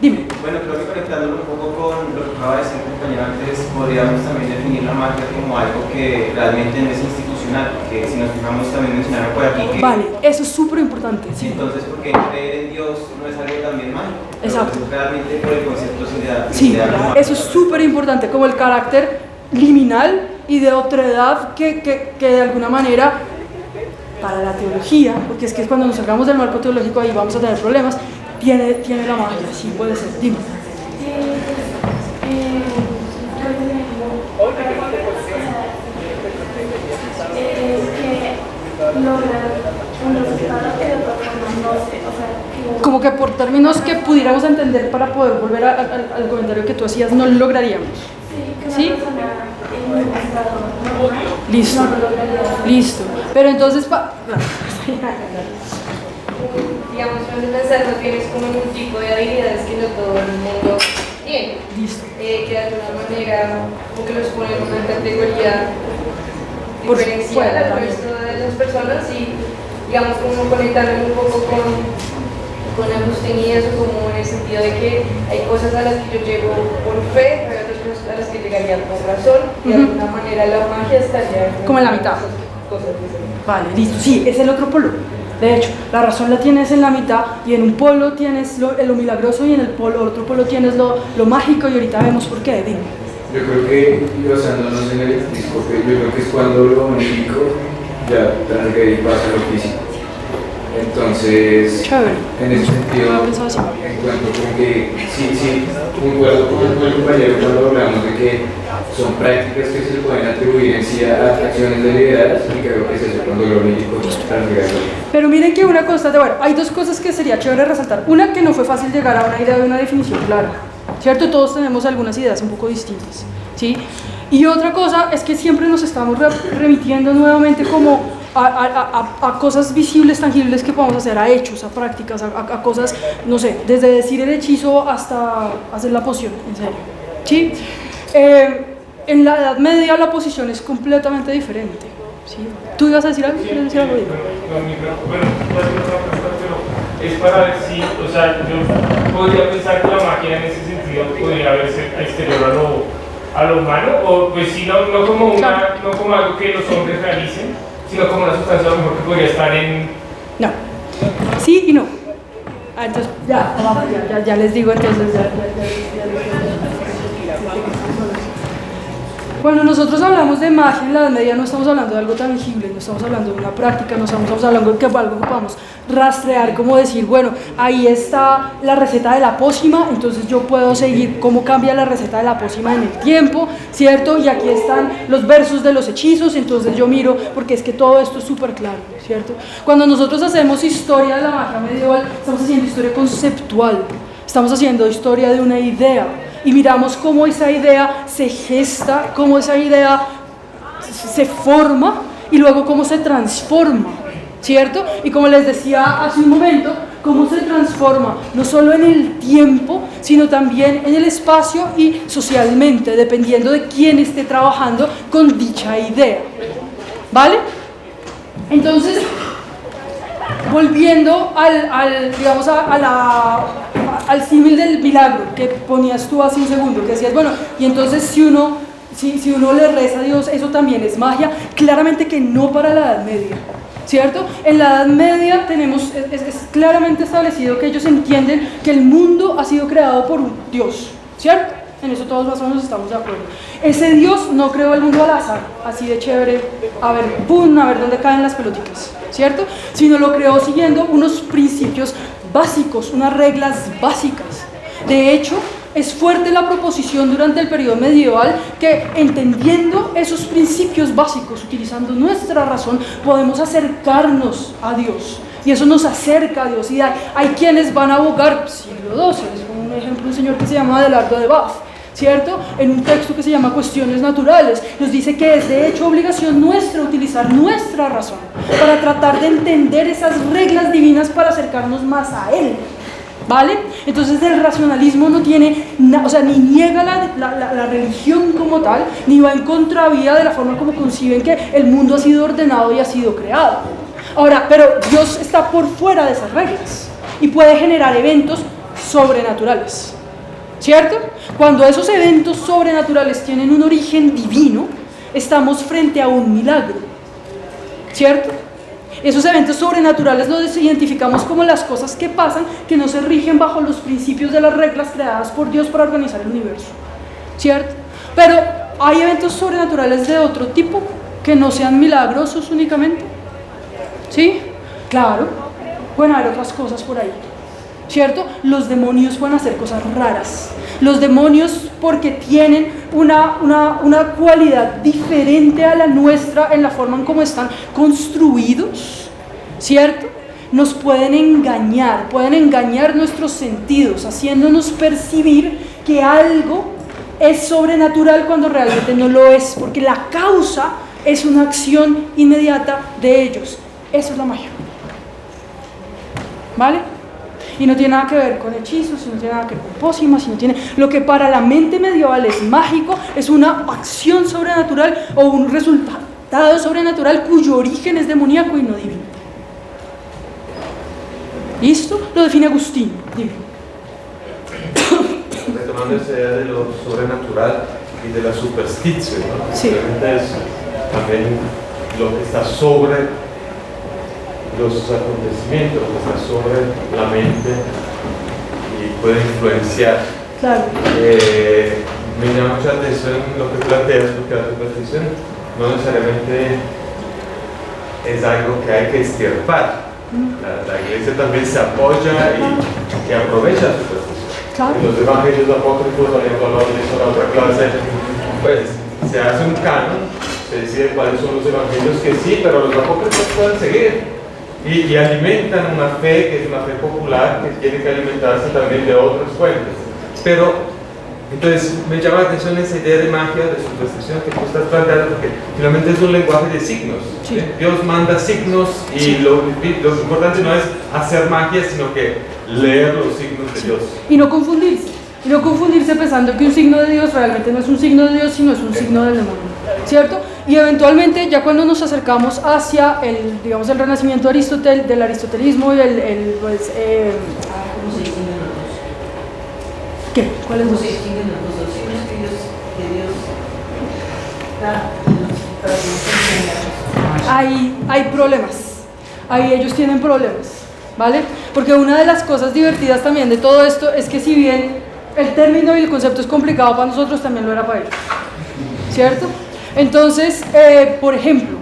Dime. Bueno, creo que conectándolo un poco con lo que acaba de decir el compañero antes, podríamos también definir la magia como algo que realmente no es institucional, porque si nos fijamos también mencionaron por aquí que... Vale, eso es súper importante. Sí. Entonces, ¿por qué creer en Dios no es algo también mágico? Exacto. Realmente por el concepto sí, eso es súper importante, como el carácter liminal y de otredad que de alguna manera para la teología, porque es que cuando nos sacamos del marco teológico ahí vamos a tener problemas, tiene la magia, sí puede ser. Dime. Como que por términos que pudiéramos entender para poder volver al comentario que tú hacías, no lo lograríamos. ¿Sí? Listo. Listo. Pero entonces, digamos, cuando pensar no tienes como un tipo de habilidades que no todo el mundo tiene. Listo. Que de alguna manera como que los ponen en una categoría diferencial al resto de las personas y digamos como conectarlo un poco con Agustín y eso, como en el sentido de que hay cosas a las que yo llego por fe, hay otras cosas a las que llegaría por razón y de alguna manera la magia estaría como en la mitad. Cosas vale, listo, sí, es el otro polo. De hecho, la razón la tienes en la mitad y en un polo tienes lo milagroso y en el otro polo tienes lo mágico y ahorita vemos por qué. Dime. Yo creo que, basándonos en el episcopio, yo creo que es cuando lo onírico ya transgrede y pasa a lo físico. Entonces, chévere. En ese sentido, encuentro como que sí, concuerdo con el compañero cuando hablamos de que son prácticas que se le pueden atribuir en sí a acciones deliberadas, y creo que es eso cuando lo onírico transgrede. Pero miren que una cosa, bueno, hay dos cosas que sería chévere resaltar. Una, que no fue fácil llegar a una idea de una definición clara, ¿cierto? Todos tenemos algunas ideas un poco distintas, ¿sí? Y otra cosa es que siempre nos estamos remitiendo nuevamente como a cosas visibles, tangibles que podemos hacer, a hechos, a prácticas, a cosas, no sé, desde decir el hechizo hasta hacer la poción, en serio, ¿sí? En la Edad Media la posición es completamente diferente, ¿sí? ¿Tú ibas a decir algo? Bueno, es para ver si, o sea, yo podría pensar que la magia en ese sentido podría verse exterior a lo humano, o pues sí, no como algo que los hombres realicen, sino como una sustancia a lo mejor que podría estar en... No, sí y no. Entonces, ya les digo, entonces, Cuando nosotros hablamos de magia en la Edad Media no estamos hablando de algo tangible, no estamos hablando de una práctica, no estamos hablando de algo que podamos rastrear, como decir, bueno, ahí está la receta de la pócima, entonces yo puedo seguir cómo cambia la receta de la pócima en el tiempo, ¿cierto? Y aquí están los versos de los hechizos, entonces yo miro, porque es que todo esto es súper claro, ¿cierto? Cuando nosotros hacemos historia de la magia medieval, estamos haciendo historia conceptual, estamos haciendo historia de una idea, y miramos cómo esa idea se gesta, cómo esa idea se forma y luego cómo se transforma, ¿cierto? Y como les decía hace un momento, cómo se transforma no solo en el tiempo, sino también en el espacio y socialmente, dependiendo de quién esté trabajando con dicha idea, ¿vale? Entonces, volviendo al símil del milagro que ponías tú hace un segundo, que decías, bueno, y entonces si uno le reza a Dios, ¿eso también es magia? Claramente que no para la Edad Media, ¿cierto? En la Edad Media es claramente establecido que ellos entienden que el mundo ha sido creado por un Dios, ¿cierto? En eso todos más o menos estamos de acuerdo. Ese Dios no creó el mundo al azar, así de chévere, a ver dónde caen las pelotitas, ¿cierto? Sino lo creó siguiendo unos principios básicos, unas reglas básicas. De hecho, es fuerte la proposición durante el periodo medieval que, entendiendo esos principios básicos, utilizando nuestra razón, podemos acercarnos a Dios. Y eso nos acerca a Dios. Y hay quienes van a abogar, siglo XII, es como un ejemplo, un señor que se llama Adelardo de Bath, ¿cierto? En un texto que se llama Cuestiones Naturales, nos dice que es de hecho obligación nuestra utilizar nuestra razón para tratar de entender esas reglas divinas para acercarnos más a Él, ¿vale? Entonces el racionalismo no tiene, ni niega la religión como tal, ni va en contravía de la forma como conciben que el mundo ha sido ordenado y ha sido creado. Ahora, pero Dios está por fuera de esas reglas y puede generar eventos sobrenaturales, ¿cierto? Cuando esos eventos sobrenaturales tienen un origen divino, estamos frente a un milagro, ¿cierto? Esos eventos sobrenaturales los identificamos como las cosas que pasan que no se rigen bajo los principios de las reglas creadas por Dios para organizar el universo, ¿cierto? Pero hay eventos sobrenaturales de otro tipo que no sean milagrosos únicamente, ¿sí? Claro, pueden haber otras cosas por ahí, ¿cierto? Los demonios pueden hacer cosas raras. Los demonios, porque tienen una cualidad diferente a la nuestra en la forma en cómo están construidos, ¿cierto? Nos pueden engañar nuestros sentidos, haciéndonos percibir que algo es sobrenatural cuando realmente no lo es, porque la causa es una acción inmediata de ellos. Eso es la magia, ¿vale? Y no tiene nada que ver con hechizos, no tiene nada que ver con pócimas, lo que para la mente medieval es mágico, es una acción sobrenatural o un resultado sobrenatural cuyo origen es demoníaco y no divino. ¿Listo? Lo define Agustín. Dime. Retomando esa idea de lo sobrenatural y de la superstición, ¿no? Sí. Realmente es también lo que está sobre los acontecimientos, está sobre la mente y puede influenciar. Claro. Me llama mucha atención lo que planteas, porque la superstición no necesariamente es algo que hay que extirpar. La iglesia también se apoya y aprovecha la superstición. Claro. En los evangelios apócrifos, por ejemplo, lo hizo en otra clase, pues se hace un canon, se decide cuáles son los evangelios que sí, pero los apócrifos pueden seguir. Y alimentan una fe que es una fe popular que tiene que alimentarse también de otras fuentes. Pero, entonces, me llama la atención esa idea de magia, de superstición que tú estás planteando, porque finalmente es un lenguaje de signos. Sí. Dios manda signos y sí. lo importante no es hacer magia, sino que leer los signos de Dios. Y no confundirse pensando que un signo de Dios realmente no es un signo de Dios, sino es un signo del demonio, ¿cierto? Y eventualmente, ya cuando nos acercamos hacia el, digamos, el renacimiento de del aristotelismo y ¿Cómo se distinguen los dos? ¿Qué? ¿Cuáles ¿Cómo dos? se distinguen los dos? Los signos que Dios da para que nos Hay problemas, ahí ellos tienen problemas, ¿vale? Porque una de las cosas divertidas también de todo esto es que si bien el término y el concepto es complicado para nosotros, también lo era para ellos, ¿cierto? Entonces, por ejemplo,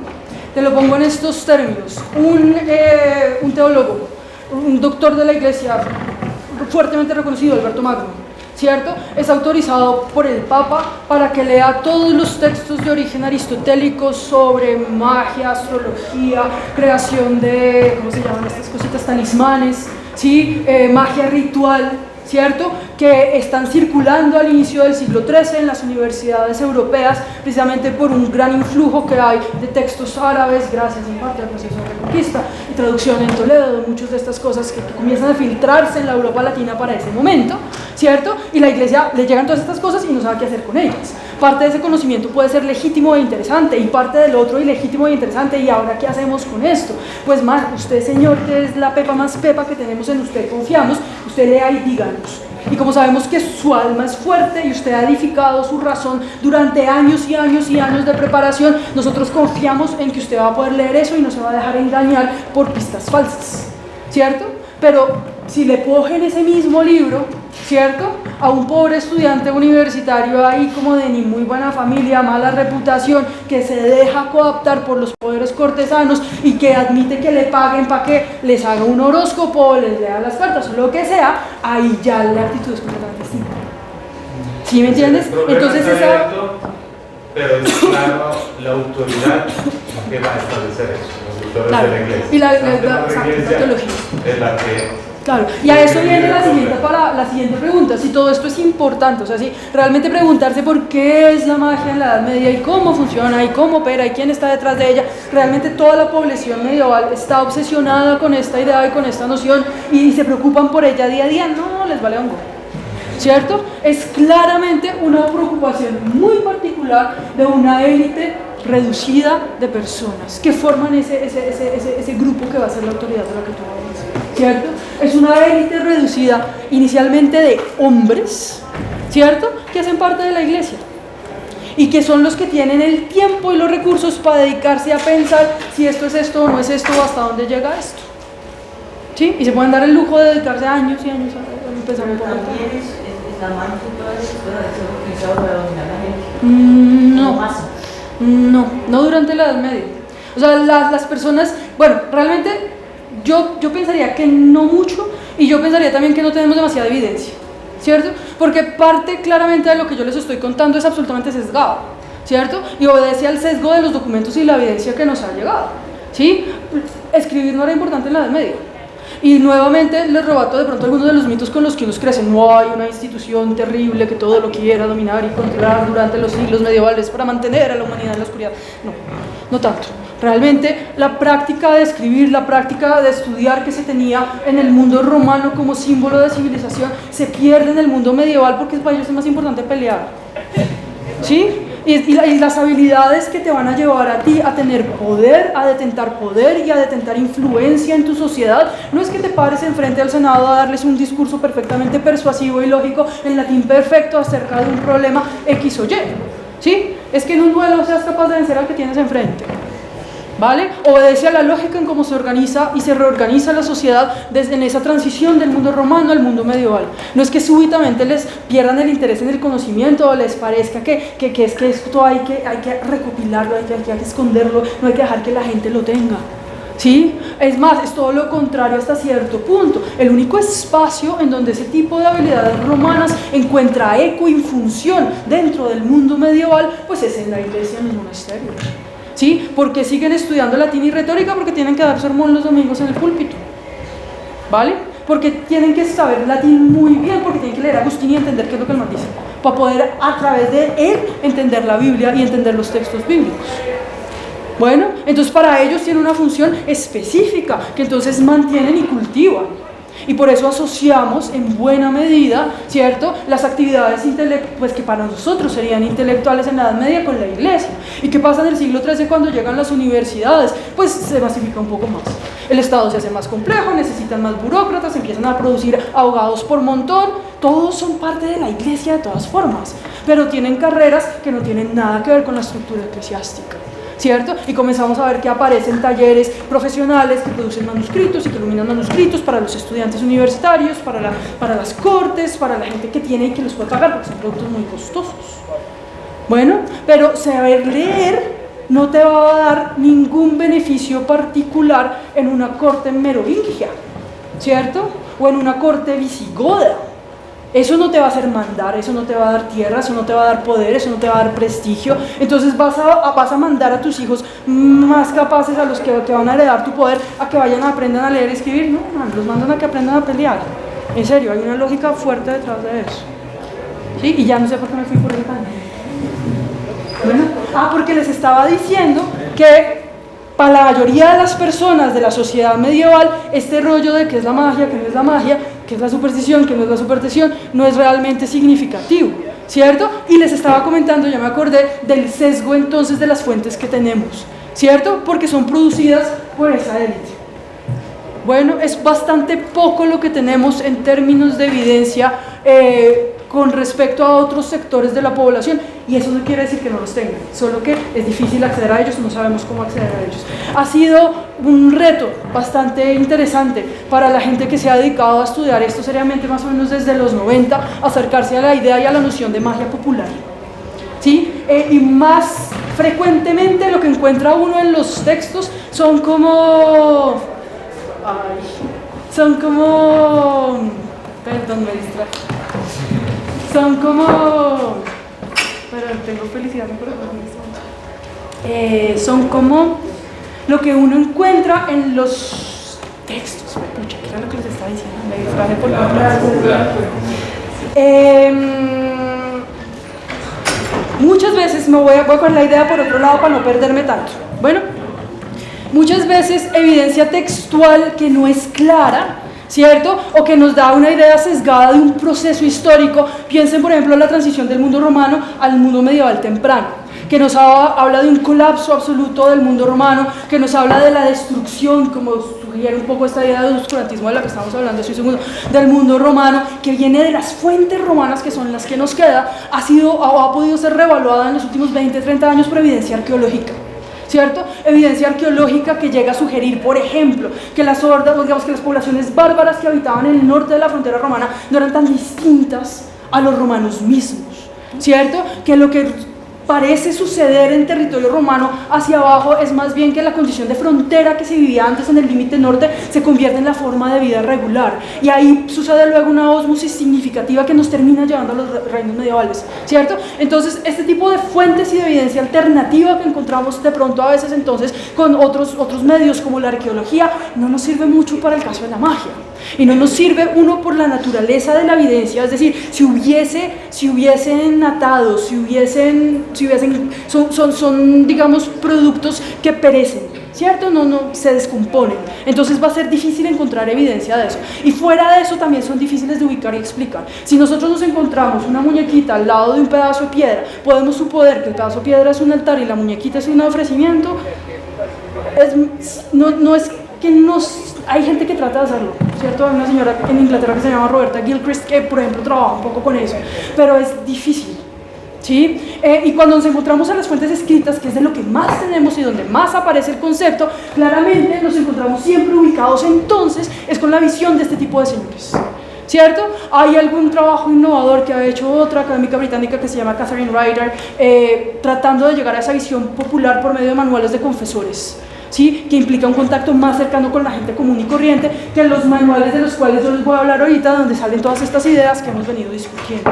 te lo pongo en estos términos, un teólogo, un doctor de la iglesia fuertemente reconocido, Alberto Magno, ¿cierto? Es autorizado por el Papa para que lea todos los textos de origen aristotélico sobre magia, astrología, creación de, ¿cómo se llaman estas cositas? Talismanes, ¿sí? Magia ritual, ¿cierto? Que están circulando al inicio del siglo XIII en las universidades europeas, precisamente por un gran influjo que hay de textos árabes, gracias en parte al proceso de reconquista y traducción en Toledo, de muchas de estas cosas que comienzan a filtrarse en la Europa latina para ese momento, ¿cierto? Y la iglesia le llegan todas estas cosas y no sabe qué hacer con ellas. Parte de ese conocimiento puede ser legítimo e interesante y parte del otro ilegítimo e interesante. ¿Y ahora qué hacemos con esto? Pues más, usted, señor, que es la pepa más pepa que tenemos en usted, confiamos, usted lea y díganos. Y como sabemos que su alma es fuerte y usted ha edificado su razón durante años y años y años de preparación, nosotros confiamos en que usted va a poder leer eso y no se va a dejar engañar por pistas falsas, ¿cierto? Pero si le cogen ese mismo libro, ¿cierto?, a un pobre estudiante universitario ahí como de ni muy buena familia, mala reputación, que se deja cooptar por los poderes cortesanos y que admite que le paguen para que les haga un horóscopo, les lea las cartas o lo que sea, ahí ya la actitud es completamente distinta. ¿Sí me entiendes? Entonces esa... Pero es claro la autoridad que va a establecer eso, los autores claro. de la iglesia. Y la teología. Es la que... Claro, y a eso viene la siguiente pregunta, si todo esto es importante, o sea, si realmente preguntarse por qué es la magia en la Edad Media y cómo funciona y cómo opera y quién está detrás de ella, realmente toda la población medieval está obsesionada con esta idea y con esta noción y se preocupan por ella día a día, no, les vale hongo, ¿cierto? Es claramente una preocupación muy particular de una élite reducida de personas que forman ese grupo que va a ser la autoridad de la que tú hablas, ¿cierto? Es una élite reducida inicialmente de hombres, ¿cierto?, que hacen parte de la iglesia y que son los que tienen el tiempo y los recursos para dedicarse a pensar si esto es esto o no es esto o hasta dónde llega esto, ¿sí? Y se pueden dar el lujo de dedicarse años y años a empezar un poco. También es la magia y todas esas cosas de ser utilizado para dominar a la gente. No durante la Edad Media. O sea, las personas, bueno, realmente yo pensaría que no mucho y yo pensaría también que no tenemos demasiada evidencia, ¿cierto? Porque parte claramente de lo que yo les estoy contando es absolutamente sesgado, ¿cierto? Y obedece al sesgo de los documentos y la evidencia que nos ha llegado, ¿sí? Escribir no era importante en la Edad Media. Y nuevamente les rebato de pronto algunos de los mitos con los que unos crecen. No hay una institución terrible que todo lo quiera dominar y controlar durante los siglos medievales para mantener a la humanidad en la oscuridad. No tanto. Realmente la práctica de escribir, la práctica de estudiar que se tenía en el mundo romano como símbolo de civilización se pierde en el mundo medieval porque para ellos es más importante pelear, ¿sí? Y las habilidades que te van a llevar a ti a tener poder, a detentar poder y a detentar influencia en tu sociedad, no es que te pares enfrente al Senado a darles un discurso perfectamente persuasivo y lógico en latín perfecto acerca de un problema X o Y, ¿sí? Es que en un duelo seas capaz de vencer al que tienes enfrente. ¿vale? Obedece a la lógica en cómo se organiza y se reorganiza la sociedad desde en esa transición del mundo romano al mundo medieval. No es que súbitamente les pierdan el interés en el conocimiento o les parezca que es que esto hay que recopilarlo, hay que esconderlo, no hay que dejar que la gente lo tenga. ¿Sí? Es más, es todo lo contrario hasta cierto punto. El único espacio en donde ese tipo de habilidades romanas encuentra eco y función dentro del mundo medieval, pues es en la iglesia, en los monasterios. ¿Sí? Porque siguen estudiando latín y retórica, porque tienen que dar sermón los domingos en el púlpito, ¿vale? Porque tienen que saber latín muy bien, porque tienen que leer a Agustín y entender qué es lo que el man dice, para poder a través de él entender la Biblia y entender los textos bíblicos. Bueno, entonces para ellos tiene una función específica que entonces mantienen y cultivan. Y por eso asociamos en buena medida, ¿cierto?, las actividades pues que para nosotros serían intelectuales en la Edad Media con la iglesia. ¿Y qué pasa en el siglo XIII cuando llegan las universidades? Pues se masifica un poco más. El Estado se hace más complejo, necesitan más burócratas, empiezan a producir abogados por montón. Todos son parte de la iglesia de todas formas, pero tienen carreras que no tienen nada que ver con la estructura eclesiástica, ¿cierto? Y comenzamos a ver que aparecen talleres profesionales que producen manuscritos y que iluminan manuscritos para los estudiantes universitarios, para las cortes, para la gente que tiene y que los puede pagar, porque son productos muy costosos. Bueno, pero saber leer no te va a dar ningún beneficio particular en una corte merovingia, ¿cierto? O en una corte visigoda. Eso no te va a hacer mandar, eso no te va a dar tierra, eso no te va a dar poder, eso no te va a dar prestigio. Entonces vas a mandar a tus hijos más capaces, a los que van a heredar tu poder, a que vayan a aprender a leer y escribir. No, los mandan a que aprendan a pelear. En serio, hay una lógica fuerte detrás de eso. ¿Sí? Y ya no sé por qué me fui por el pan. Bueno, porque les estaba diciendo que para la mayoría de las personas de la sociedad medieval, este rollo de que es la magia, que no es la magia, que es la superstición, que no es la superstición, no es realmente significativo, ¿cierto? Y les estaba comentando, ya me acordé, del sesgo entonces de las fuentes que tenemos, ¿cierto? Porque son producidas por esa élite. Bueno, es bastante poco lo que tenemos en términos de evidencia con respecto a otros sectores de la población, y eso no quiere decir que no los tengan, solo que es difícil acceder a ellos, no sabemos cómo acceder a ellos. Ha sido un reto bastante interesante para la gente que se ha dedicado a estudiar esto seriamente, más o menos desde los 90, acercarse a la idea y a la noción de magia popular, ¿sí? Y más frecuentemente lo que encuentra uno en los textos son como... Perdón, me distraje. Son como... Pero tengo felicidad, son como lo que uno encuentra en los textos. Pucha, ¿qué era lo que les estaba diciendo? Me distraje por muchas veces me voy a con la idea por otro lado para no perderme tanto. Bueno, muchas veces evidencia textual que no es clara, ¿cierto? O que nos da una idea sesgada de un proceso histórico. Piensen, por ejemplo, en la transición del mundo romano al mundo medieval temprano, que nos habla de un colapso absoluto del mundo romano, que nos habla de la destrucción, como sugiere un poco esta idea del oscurantismo de la que estamos hablando hace un segundo, del mundo romano, que viene de las fuentes romanas, que son las que nos queda, ha podido ser reevaluada en los últimos 20, 30 años por evidencia arqueológica, ¿cierto? Evidencia arqueológica que llega a sugerir, por ejemplo, que las hordas, digamos que las poblaciones bárbaras que habitaban en el norte de la frontera romana no eran tan distintas a los romanos mismos, ¿cierto? Que lo que parece suceder en territorio romano hacia abajo es más bien que la condición de frontera que se vivía antes en el límite norte se convierte en la forma de vida regular, y ahí sucede luego una ósmosis significativa que nos termina llevando a los reinos medievales, ¿cierto? Entonces este tipo de fuentes y de evidencia alternativa que encontramos de pronto a veces entonces con otros medios como la arqueología no nos sirve mucho para el caso de la magia. Y no nos sirve, uno, por la naturaleza de la evidencia, es decir, si hubiesen atados, son digamos productos que perecen, ¿cierto? No se descomponen, entonces va a ser difícil encontrar evidencia de eso, y fuera de eso también son difíciles de ubicar y explicar. Si nosotros nos encontramos una muñequita al lado de un pedazo de piedra, podemos suponer que el pedazo de piedra es un altar y la muñequita es un ofrecimiento. Hay gente que trata de hacerlo, ¿cierto? Hay una señora en Inglaterra que se llama Roberta Gilchrist que, por ejemplo, trabaja un poco con eso, pero es difícil, ¿sí? Y cuando nos encontramos en las fuentes escritas, que es de lo que más tenemos y donde más aparece el concepto, claramente nos encontramos siempre ubicados entonces, es con la visión de este tipo de señores, ¿cierto? Hay algún trabajo innovador que ha hecho otra académica británica que se llama Catherine Ryder, tratando de llegar a esa visión popular por medio de manuales de confesores, ¿sí? Que implica un contacto más cercano con la gente común y corriente que los manuales de los cuales yo les voy a hablar ahorita, donde salen todas estas ideas que hemos venido discutiendo.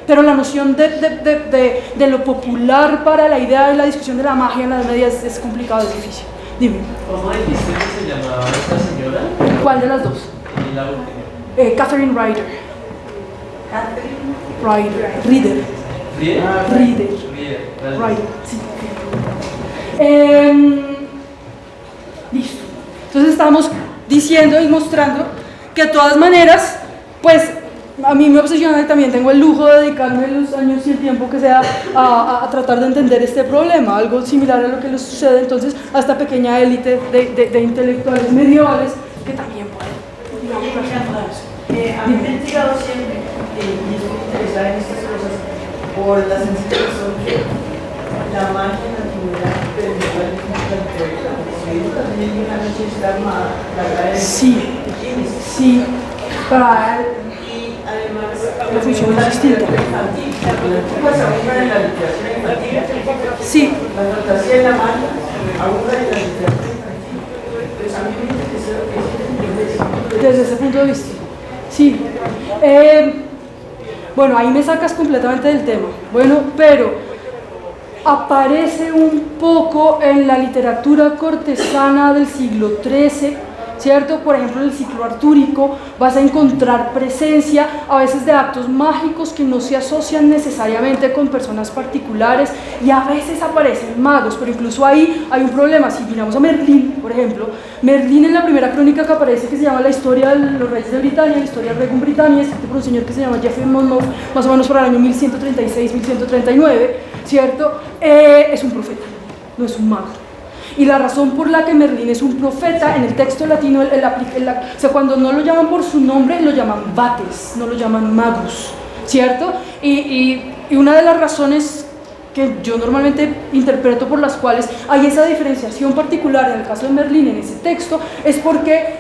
Pero la noción de lo popular para la idea de la discusión de la magia en las medias es complicado, es difícil. Dime. ¿Cómo dijiste que se llamaba esta señora? ¿Cuál de las dos? La última. Catherine Ryder. Ryder. Sí. Listo. Entonces estamos diciendo y mostrando que de todas maneras, pues a mí me obsesiona y también tengo el lujo de dedicarme los años y el tiempo que sea a tratar de entender este problema, algo similar a lo que les sucede entonces a esta pequeña élite de intelectuales medievales que también pueden, a mí me ha intrigado siempre, y estoy interesada en estas cosas, por la sencilla razón que la magia en la antigüedad permitió la literatura. Si también hay una noche está armada, la verdad es sí, para y además la función es distinta. Pues abundan en la literatura infantil. Sí. La fantasía y la magia abundan en la literatura infantil. Pues a mí me interesó desde ese punto de vista. Sí. Bueno, ahí me sacas completamente del tema. Bueno, pero aparece un poco en la literatura cortesana del siglo XIII, ¿cierto? Por ejemplo, en el ciclo artúrico vas a encontrar presencia a veces de actos mágicos que no se asocian necesariamente con personas particulares y a veces aparecen magos, pero incluso ahí hay un problema. Si miramos a Merlín, por ejemplo, Merlín en la primera crónica que aparece, que se llama La historia de los reyes de Britania, la historia del Regum Britannia, escrito por un señor que se llama Geoffrey Monmouth, más o menos para el año 1136-1139, ¿cierto? Es un profeta, no es un mago. Y la razón por la que Merlín es un profeta, en el texto latino, o sea, cuando no lo llaman por su nombre, lo llaman vates, no lo llaman magus, ¿cierto? Y una de las razones que yo normalmente interpreto por las cuales hay esa diferenciación particular en el caso de Merlín en ese texto, es porque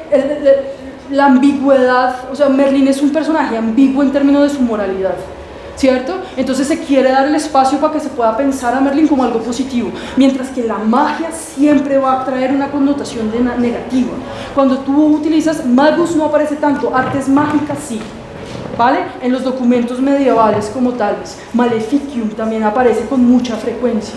la ambigüedad, o sea, Merlín es un personaje ambiguo en términos de su moralidad, ¿cierto? Entonces se quiere dar el espacio para que se pueda pensar a Merlín como algo positivo, mientras que la magia siempre va a traer una connotación negativa. Cuando tú utilizas magus no aparece tanto, artes mágicas sí, ¿vale? En los documentos medievales como tales. Maleficium también aparece con mucha frecuencia,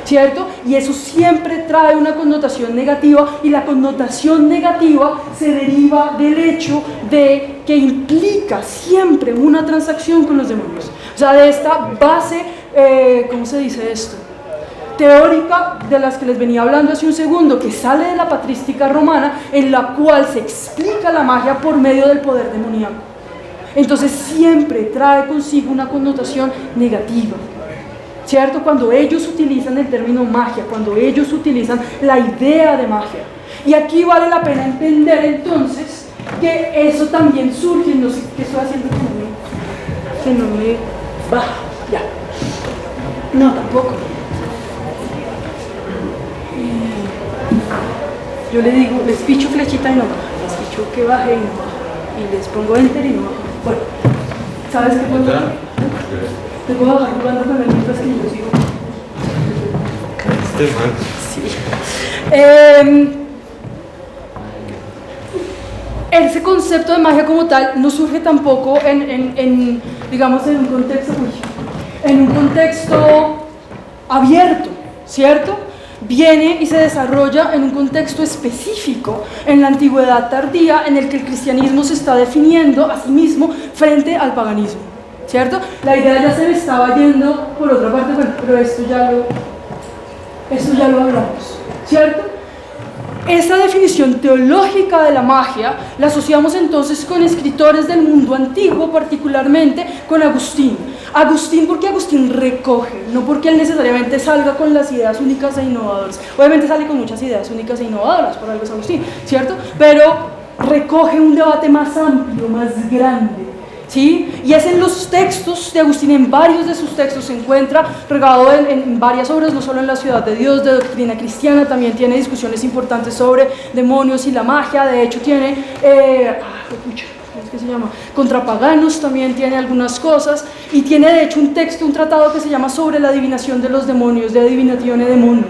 ¿cierto? Y eso siempre trae una connotación negativa, y la connotación negativa se deriva del hecho de que implica siempre una transacción con los demonios. O sea, de esta base, ¿cómo se dice esto? Teórica de las que les venía hablando hace un segundo, que sale de la patrística romana, en la cual se explica la magia por medio del poder demoníaco. Entonces siempre trae consigo una connotación negativa, ¿cierto? Cuando ellos utilizan el término magia, cuando ellos utilizan la idea de magia. Y aquí vale la pena entender entonces que eso también surge, no sé qué estoy haciendo que no me baja, ya. No, tampoco. Yo le digo, les picho flechita y no baja, les picho que baje y no baja, y les pongo enter y no baja. Bueno, ¿sabes qué puedo hacer? Te puedo bajar jugando con las letras que yo sigo. Sí. Ese concepto de magia como tal no surge tampoco digamos, en un contexto abierto, ¿cierto? Viene y se desarrolla en un contexto específico en la antigüedad tardía, en el que el cristianismo se está definiendo a sí mismo frente al paganismo, ¿cierto? La idea ya se me estaba yendo por otra parte, bueno, pero esto ya lo hablamos, ¿cierto? Esa definición teológica de la magia la asociamos entonces con escritores del mundo antiguo, particularmente con Agustín. Agustín, porque Agustín recoge, no porque él necesariamente salga con las ideas únicas e innovadoras. Obviamente sale con muchas ideas únicas e innovadoras, por algo es Agustín, ¿cierto? Pero recoge un debate más amplio, más grande, ¿sí? Y es en los textos de Agustín, en varios de sus textos se encuentra regado en varias obras, no solo en La Ciudad de Dios, de doctrina cristiana, también tiene discusiones importantes sobre demonios y la magia. De hecho tiene, ¿cómo es que se llama? Contra paganos también tiene algunas cosas, y tiene de hecho un texto, un tratado que se llama Sobre la adivinación de los demonios, de Divinatione Daemonorum,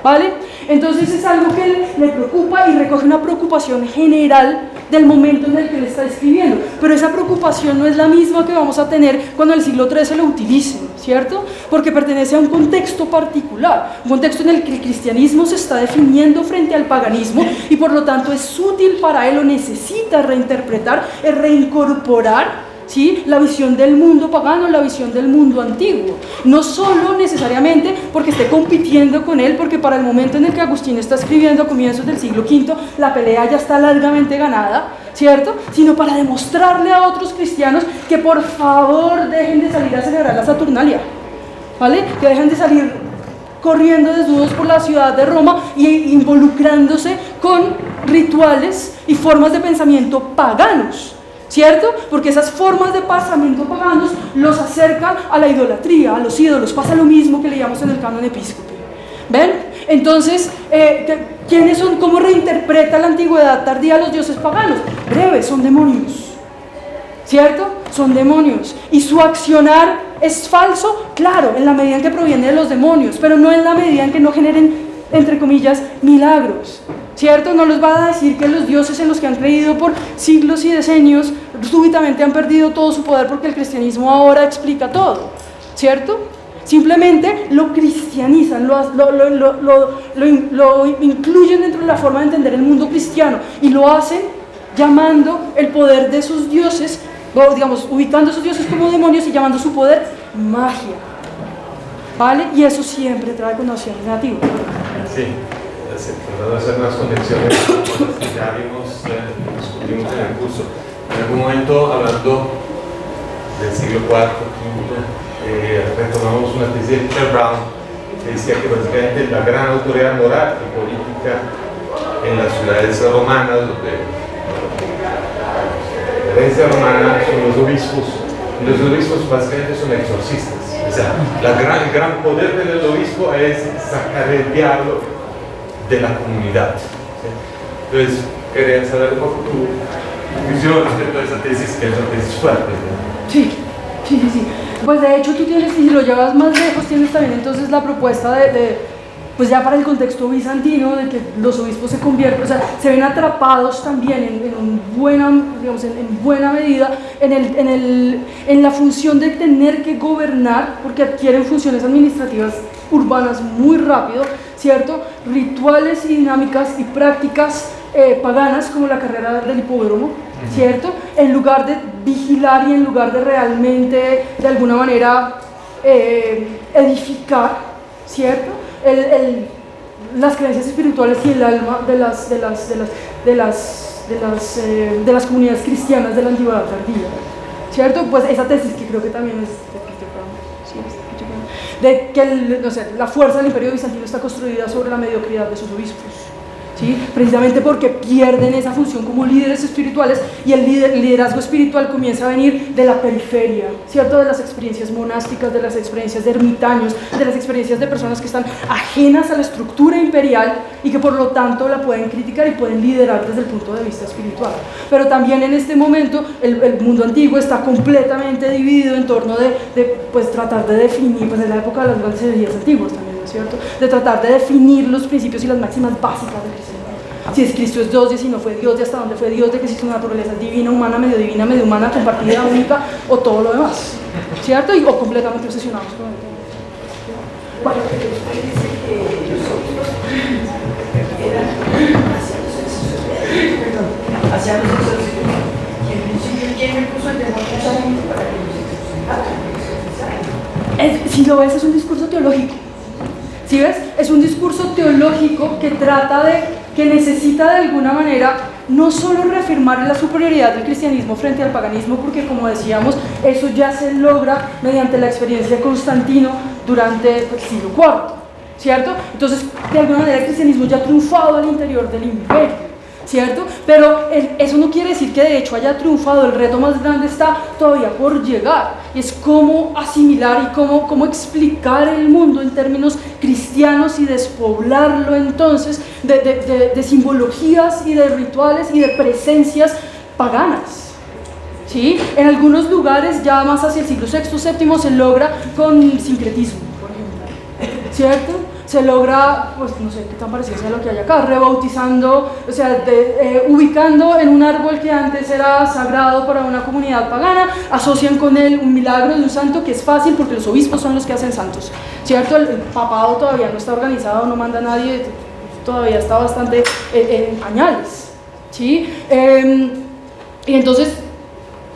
¿vale? Entonces es algo que le preocupa y recoge una preocupación general del momento en el que él está escribiendo, pero esa preocupación no es la misma que vamos a tener cuando el siglo XIII lo utilicen, ¿cierto? Porque pertenece a un contexto particular, un contexto en el que el cristianismo se está definiendo frente al paganismo y por lo tanto es útil para él o necesita reinterpretar, reincorporar, ¿sí?, la visión del mundo pagano, la visión del mundo antiguo, no solo necesariamente porque esté compitiendo con él, porque para el momento en el que Agustín está escribiendo a comienzos del siglo V, la pelea ya está largamente ganada, ¿cierto?, sino para demostrarle a otros cristianos que por favor dejen de salir a celebrar la Saturnalia, ¿vale?, que dejen de salir corriendo desnudos por la ciudad de Roma y involucrándose con rituales y formas de pensamiento paganos, ¿cierto? Porque esas formas de pensamiento paganos los acercan a la idolatría, a los ídolos. Pasa lo mismo que leíamos en el canon episcopi. ¿Ven? Entonces, ¿quiénes son? ¿Cómo reinterpreta la antigüedad tardía los dioses paganos? Breve, son demonios, ¿cierto? Son demonios. ¿Y su accionar es falso? Claro, en la medida en que proviene de los demonios, pero no en la medida en que no generen, entre comillas, milagros, ¿cierto? No les va a decir que los dioses en los que han creído por siglos y decenios súbitamente han perdido todo su poder porque el cristianismo ahora explica todo, ¿cierto? Simplemente lo cristianizan, lo incluyen dentro de la forma de entender el mundo cristiano y lo hacen llamando el poder de sus dioses, o digamos, ubicando a sus dioses como demonios y llamando su poder magia, ¿vale? Y eso siempre trae connotaciones negativas. Sí. Tratando de hacer unas conexiones con las que ya discutimos en el curso. En algún momento, hablando del siglo IV, V, retomamos una tesis de Peter Brown que decía que básicamente la gran autoridad moral y política en las ciudades romanas, donde la herencia romana son los obispos, y los obispos básicamente son exorcistas. O sea, el gran poder del obispo es sacar el diablo de la comunidad. ¿Sí? Entonces, quería saber un poco tu visión respecto a esa tesis, que es una tesis fuerte, ¿no? Sí. Pues de hecho tú tienes, y si lo llevas más lejos, tienes también entonces la propuesta pues ya para el contexto bizantino, de que los obispos se convierten, o sea, se ven atrapados también en buena medida en la función de tener que gobernar, porque adquieren funciones administrativas urbanas muy rápido, ¿cierto? Rituales y dinámicas y prácticas paganas como la carrera del hipódromo, ¿cierto? En lugar de vigilar y en lugar de realmente de alguna manera edificar, ¿cierto? Las creencias espirituales y el alma de las comunidades cristianas de la antigüedad tardía, ¿cierto? Pues esa tesis que creo que también es de que la fuerza del imperio bizantino está construida sobre la mediocridad de sus obispos, ¿sí? Precisamente porque pierden esa función como líderes espirituales y el liderazgo espiritual comienza a venir de la periferia, ¿cierto? De las experiencias monásticas, de las experiencias de ermitaños, de las experiencias de personas que están ajenas a la estructura imperial y que por lo tanto la pueden criticar y pueden liderar desde el punto de vista espiritual. Pero también en este momento el mundo antiguo está completamente dividido en torno de pues tratar de definir, pues en la época de las grandes herejías antiguas también, ¿no es cierto? De tratar de definir los principios y las máximas básicas del cristianismo. Si es Cristo es Dios, y si no fue Dios, de hasta dónde fue Dios, de que si su naturaleza es divina, humana, medio humana, compartida, única, o todo lo demás, ¿cierto? O completamente obsesionados con el tema. Bueno. Hacia los exorcismos. Y en principio, ¿quién me puso el demonio para que los exorcizaran? Si lo ves, es un discurso teológico. ¿Sí ves? Es un discurso teológico que que necesita de alguna manera no solo reafirmar la superioridad del cristianismo frente al paganismo, porque como decíamos, eso ya se logra mediante la experiencia de Constantino durante el siglo IV, ¿cierto? Entonces, de alguna manera el cristianismo ya ha triunfado al interior del imperio, ¿cierto? Pero eso no quiere decir que de hecho haya triunfado. El reto más grande está todavía por llegar, y es cómo asimilar y cómo explicar el mundo en términos cristianos y despoblarlo entonces de simbologías y de rituales y de presencias paganas. ¿Sí? En algunos lugares ya más hacia el siglo VI, VII se logra con sincretismo, por ejemplo, ¿cierto? Se logra, pues no sé qué tan parecido sea lo que hay acá, rebautizando, o sea, ubicando en un árbol que antes era sagrado para una comunidad pagana, asocian con él un milagro de un santo, que es fácil porque los obispos son los que hacen santos, ¿cierto? El papado todavía no está organizado, no manda a nadie, todavía está bastante en pañales, ¿sí? Y entonces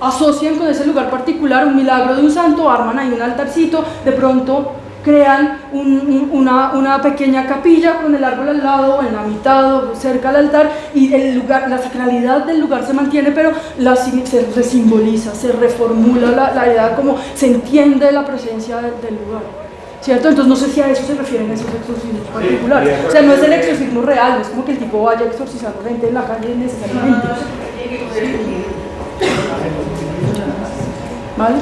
asocian con ese lugar particular un milagro de un santo, arman ahí un altarcito, de pronto crean una pequeña capilla con el árbol al lado o en la mitad o cerca al altar, y el lugar, la sacralidad del lugar se mantiene, pero se resimboliza, se reformula la idea, como se entiende la presencia del lugar, ¿cierto? Entonces no sé si a eso se refieren esos exorcismos particulares. O sea, no es el exorcismo real, no es como que el tipo vaya a exorcizar a gente en la calle necesariamente. ¿Vale?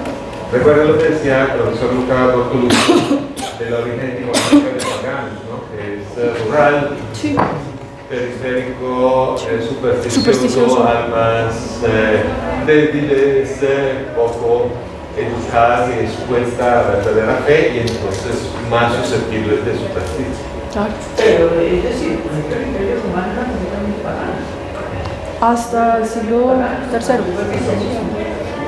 Recuerda lo que decía el profesor Luca Bortolucci del origen etimológico de los paganos, ¿no? Que es rural, sí, periférico, supersticioso, almas débiles, poco educadas y expuestas a la verdadera fe, y entonces más susceptibles de superstición. Claro. Pero es decir, el imperio romano era completamente pagano. Hasta el siglo III.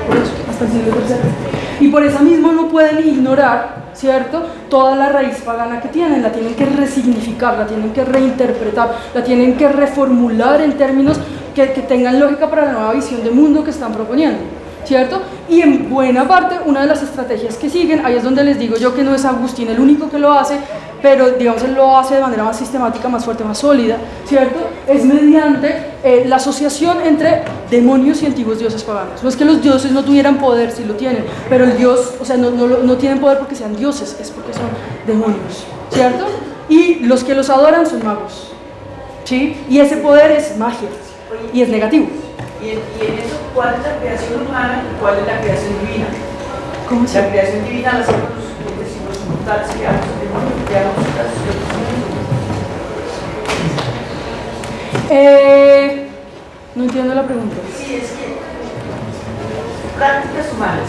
Por eso, hasta el siglo III. Y por eso mismo no pueden ignorar, ¿cierto?, toda la raíz pagana que tienen, la tienen que resignificar, la tienen que reinterpretar, la tienen que reformular en términos que tengan lógica para la nueva visión de mundo que están proponiendo, ¿cierto? Y en buena parte, una de las estrategias que siguen, ahí es donde les digo yo que no es Agustín el único que lo hace, pero digamos él lo hace de manera más sistemática, más fuerte, más sólida, ¿cierto? Es mediante la asociación entre demonios y antiguos dioses paganos. No es que los dioses no tuvieran poder, sí lo tienen, pero el dios, o sea, no tienen poder porque sean dioses, es porque son demonios, ¿cierto? Y los que los adoran son magos, ¿sí? Y ese poder es magia, y es negativo. Y en eso, ¿cuál es la creación humana y cuál es la creación divina? ¿Cómo se? La creación divina la hacemos los mortales, creamos el demonio, creamos no entiendo la pregunta. Sí, es que prácticas humanas.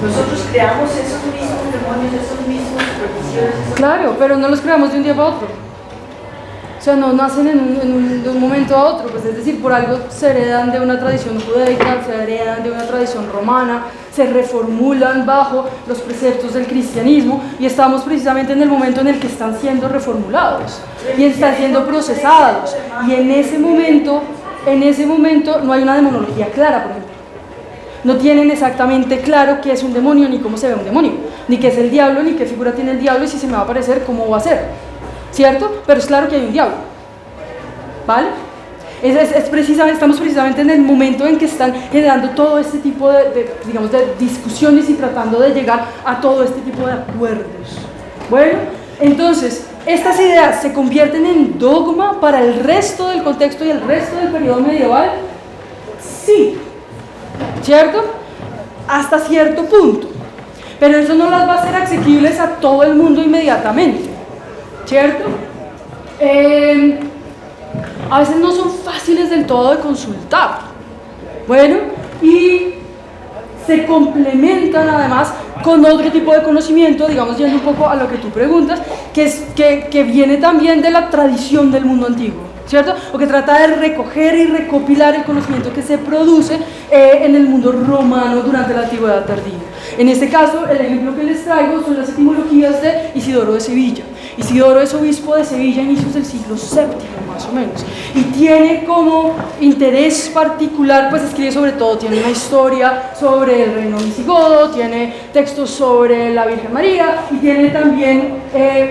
Nosotros creamos esos mismos demonios, esos mismos supersticiones. Claro, pero no los creamos de un día para otro. O sea, no nacen de un momento a otro, pues es decir, por algo se heredan de una tradición judaica, se heredan de una tradición romana, se reformulan bajo los preceptos del cristianismo, y estamos precisamente en el momento en el que están siendo reformulados y están siendo procesados, y en ese momento no hay una demonología clara, por ejemplo. No tienen exactamente claro qué es un demonio, ni cómo se ve un demonio, ni qué es el diablo, ni qué figura tiene el diablo, y si se me va a aparecer, cómo va a ser, ¿cierto? Pero es claro que hay un diablo, ¿vale? Estamos precisamente en el momento en que están generando todo este tipo digamos, de discusiones y tratando de llegar a todo este tipo de acuerdos. Bueno, entonces, estas ideas se convierten en dogma para el resto del contexto y el resto del periodo medieval, sí, ¿cierto? Hasta cierto punto, pero eso no las va a hacer asequibles a todo el mundo inmediatamente, ¿cierto? A veces no son fáciles del todo de consultar. Bueno, y se complementan además con otro tipo de conocimiento, digamos, yendo un poco a lo que tú preguntas, que viene también de la tradición del mundo antiguo, ¿cierto? O que trata de recoger y recopilar el conocimiento que se produce en el mundo romano durante la Antigüedad tardía. En este caso, el ejemplo que les traigo son las etimologías de Isidoro de Sevilla. Isidoro es obispo de Sevilla a inicios del siglo VII, más o menos, y tiene como interés particular, pues escribe sobre todo, tiene una historia sobre el reino visigodo, tiene textos sobre la Virgen María, y tiene también,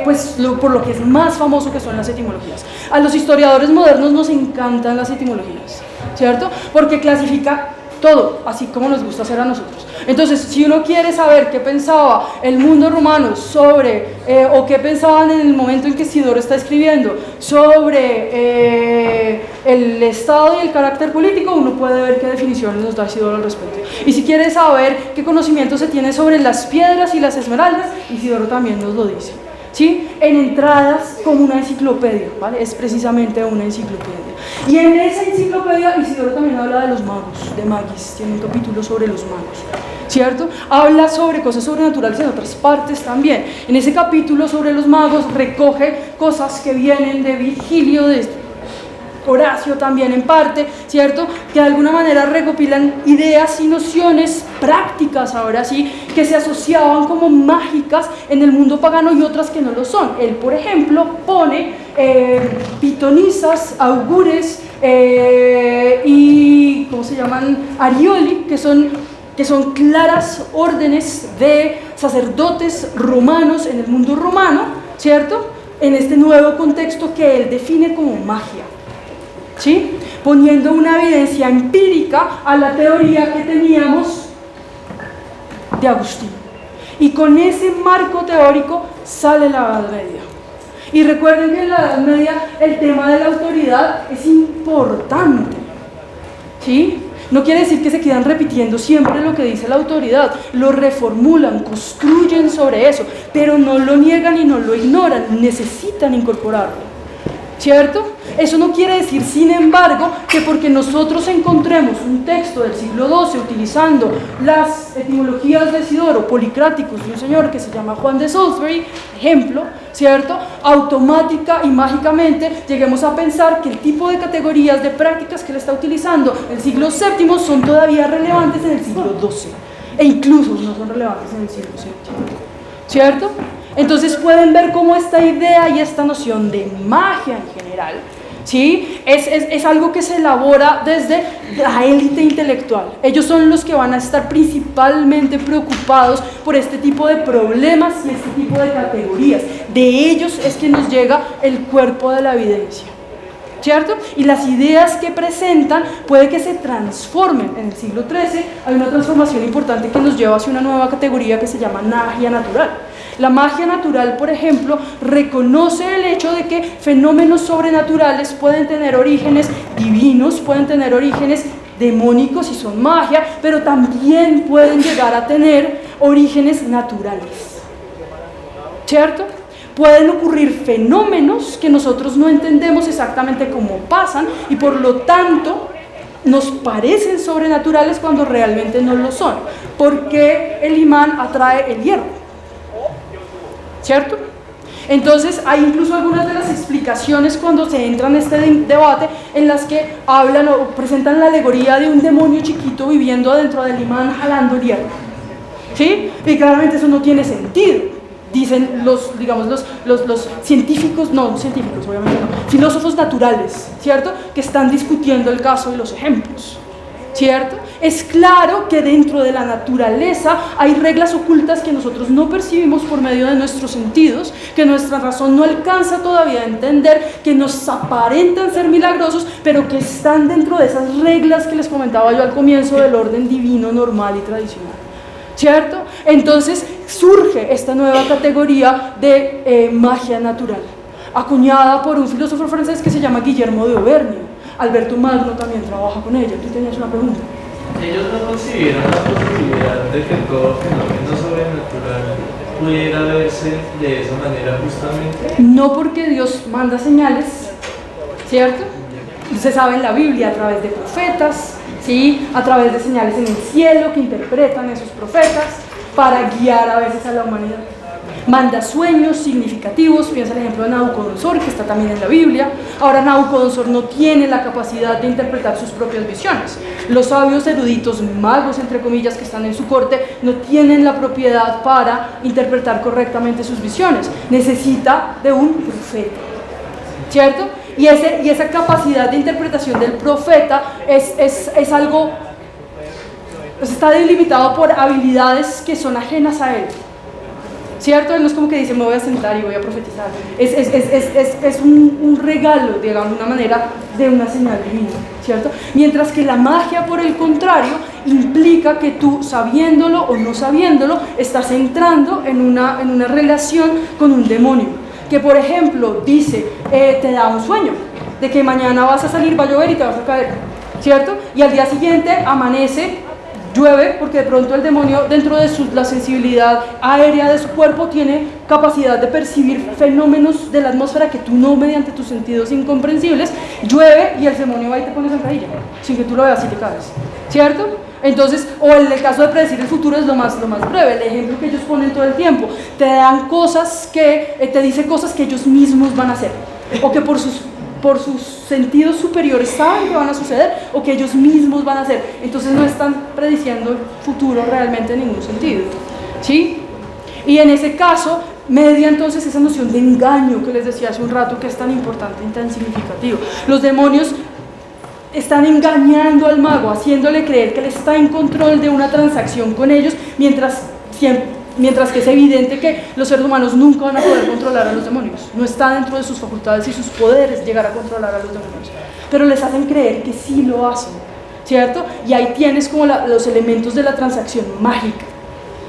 pues, por lo que es más famoso, que son las etimologías. A los historiadores modernos nos encantan las etimologías, ¿cierto? Porque clasifica todo, así como nos gusta hacer a nosotros. Entonces, si uno quiere saber qué pensaba el mundo romano sobre, o qué pensaban en el momento en que Isidoro está escribiendo sobre el estado y el carácter político, uno puede ver qué definiciones nos da Isidoro al respecto. Y si quiere saber qué conocimiento se tiene sobre las piedras y las esmeraldas, Isidoro también nos lo dice, ¿sí? En entradas como una enciclopedia, ¿vale? Es precisamente una enciclopedia. Y en esa enciclopedia Isidoro también habla de los magos, de magis, tiene un capítulo sobre los magos, ¿cierto? Habla sobre cosas sobrenaturales en otras partes también. En ese capítulo sobre los magos recoge cosas que vienen de Virgilio, de Horacio también en parte, ¿cierto? Que de alguna manera recopilan ideas y nociones prácticas, ahora sí, que se asociaban como mágicas en el mundo pagano y otras que no lo son. Él, por ejemplo, pone pitonisas, augures y, ¿cómo se llaman? Arioli, que son claras órdenes de sacerdotes romanos en el mundo romano, ¿cierto? En este nuevo contexto que él define como magia, ¿sí? Poniendo una evidencia empírica a la teoría que teníamos de Agustín. Y con ese marco teórico sale la Edad Media. Y recuerden que en la Edad Media el tema de la autoridad es importante, ¿sí? No quiere decir que se quedan repitiendo siempre lo que dice la autoridad, lo reformulan, construyen sobre eso, pero no lo niegan y no lo ignoran, necesitan incorporarlo, ¿cierto? Eso no quiere decir, sin embargo, que porque nosotros encontremos un texto del siglo XII utilizando las etimologías de Isidoro, policráticos, de un señor que se llama Juan de Salisbury, ejemplo, ¿cierto? Automática y mágicamente lleguemos a pensar que el tipo de categorías de prácticas que él está utilizando en el siglo VII son todavía relevantes en el siglo XII, e incluso no son relevantes en el siglo VII, ¿cierto? Entonces pueden ver cómo esta idea y esta noción de magia en general, ¿sí? Es algo que se elabora desde la élite intelectual. Ellos son los que van a estar principalmente preocupados por este tipo de problemas y este tipo de categorías. De ellos es que nos llega el cuerpo de la evidencia, ¿cierto? Y las ideas que presentan puede que se transformen. En el siglo XIII hay una transformación importante que nos lleva hacia una nueva categoría que se llama magia natural. La magia natural, por ejemplo, reconoce el hecho de que fenómenos sobrenaturales pueden tener orígenes divinos, pueden tener orígenes demónicos y son magia, pero también pueden llegar a tener orígenes naturales, ¿cierto? Pueden ocurrir fenómenos que nosotros no entendemos exactamente cómo pasan y por lo tanto nos parecen sobrenaturales cuando realmente no lo son. Porque el imán atrae el hierro, ¿cierto? Entonces hay incluso algunas de las explicaciones cuando se entra en este debate en las que hablan o presentan la alegoría de un demonio chiquito viviendo dentro del imán jalando el hierro, ¿sí? Y claramente eso no tiene sentido, dicen los científicos, no científicos obviamente no, filósofos naturales, ¿cierto? Que están discutiendo el caso y los ejemplos, ¿cierto? Es claro que dentro de la naturaleza hay reglas ocultas que nosotros no percibimos por medio de nuestros sentidos, que nuestra razón no alcanza todavía a entender, que nos aparentan ser milagrosos, pero que están dentro de esas reglas que les comentaba yo al comienzo del orden divino, normal y tradicional, ¿cierto? Entonces surge esta nueva categoría de magia natural, acuñada por un filósofo francés que se llama Guillermo de Auvergne. Alberto Magno también trabaja con ella. Tú tenías una pregunta. Ellos no concibieron la posibilidad de que todo fenómeno sobrenatural pudiera verse de esa manera justamente. No, porque Dios manda señales, ¿cierto? Se sabe en la Biblia a través de profetas, ¿sí? A través de señales en el cielo que interpretan esos profetas para guiar a veces a la humanidad. Manda sueños significativos, piensa el ejemplo de Nabucodonosor, que está también en la Biblia. Ahora Nabucodonosor no tiene la capacidad de interpretar sus propias visiones. Los sabios eruditos, magos entre comillas, que están en su corte, no tienen la propiedad para interpretar correctamente sus visiones. Necesita de un profeta, ¿cierto? Y esa capacidad de interpretación del profeta es algo, pues está delimitado por habilidades que son ajenas a él. ¿cierto? Él no es como que dice, me voy a sentar y voy a profetizar. Es un regalo, digamos, una manera de una señal divina, ¿cierto? Mientras que la magia, por el contrario, implica que tú, sabiéndolo o no sabiéndolo, estás entrando en una relación con un demonio, que por ejemplo dice, te da un sueño, de que mañana vas a salir, va a llover y te vas a caer, ¿cierto? Y al día siguiente amanece, llueve, porque de pronto el demonio, dentro de la sensibilidad aérea de su cuerpo, tiene capacidad de percibir fenómenos de la atmósfera que tú no, mediante tus sentidos incomprensibles, llueve y el demonio va y te pone zancadilla, sin que tú lo veas y te caes, ¿cierto? Entonces, o en el caso de predecir el futuro es lo más breve, el ejemplo que ellos ponen todo el tiempo, te dan cosas que, te dicen cosas que ellos mismos van a hacer, o que por sus sentidos superiores saben que van a suceder o que ellos mismos van a hacer. Entonces no están prediciendo el futuro realmente en ningún sentido, ¿sí? Y en ese caso media entonces esa noción de engaño que les decía hace un rato, que es tan importante y tan significativo. Los demonios están engañando al mago, haciéndole creer que él está en control de una transacción con ellos, mientras que es evidente que los seres humanos nunca van a poder controlar a los demonios. No está dentro de sus facultades y sus poderes llegar a controlar a los demonios. Pero les hacen creer que sí lo hacen, ¿cierto? Y ahí tienes como los elementos de la transacción mágica,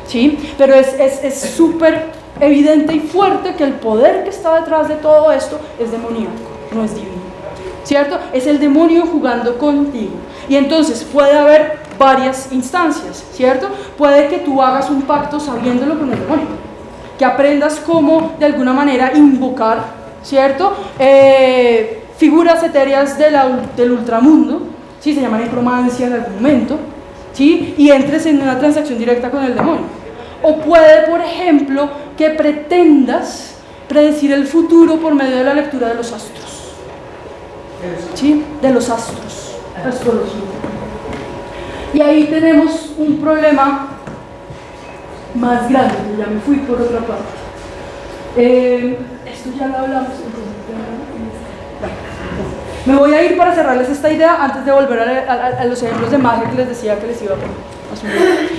¿sí? Pero es súper evidente y fuerte que el poder que está detrás de todo esto es demoníaco, no es divino, ¿cierto? Es el demonio jugando contigo. Y entonces puede haber varias instancias, ¿cierto? Puede que tú hagas un pacto sabiéndolo con el demonio, que aprendas cómo de alguna manera invocar, ¿cierto? Figuras etéreas del ultramundo, ¿sí? Se llama necromancia en algún momento, ¿sí? Y entres en una transacción directa con el demonio. O puede, por ejemplo, que pretendas predecir el futuro por medio de la lectura de los astros, ¿sí? De los astros, astrología. Y ahí tenemos un problema más grande, ya me fui por otra parte. Esto ya lo hablamos. Me voy a ir para cerrarles esta idea antes de volver a los ejemplos de magia que les decía que les iba a asumir.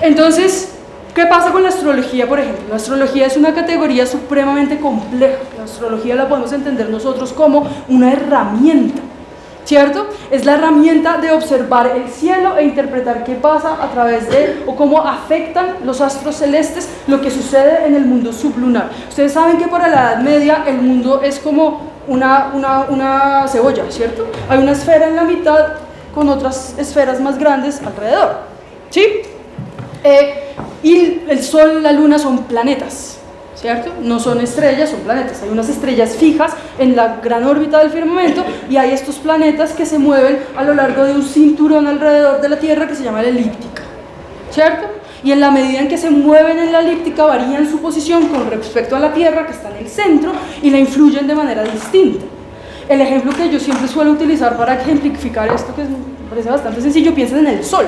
Entonces, ¿qué pasa con la astrología, por ejemplo? La astrología es una categoría supremamente compleja. La astrología la podemos entender nosotros como una herramienta, ¿cierto? Es la herramienta de observar el cielo e interpretar qué pasa a través de él o cómo afectan los astros celestes lo que sucede en el mundo sublunar. Ustedes saben que para la Edad Media el mundo es como una cebolla, ¿cierto? Hay una esfera en la mitad con otras esferas más grandes alrededor, ¿sí? Y el Sol, la Luna son planetas, ¿cierto? No son estrellas, son planetas. Hay unas estrellas fijas en la gran órbita del firmamento y hay estos planetas que se mueven a lo largo de un cinturón alrededor de la Tierra que se llama la elíptica, ¿cierto? Y en la medida en que se mueven en la elíptica varían su posición con respecto a la Tierra, que está en el centro, y la influyen de manera distinta. El ejemplo que yo siempre suelo utilizar para ejemplificar esto, que me parece bastante sencillo, piensen en el Sol,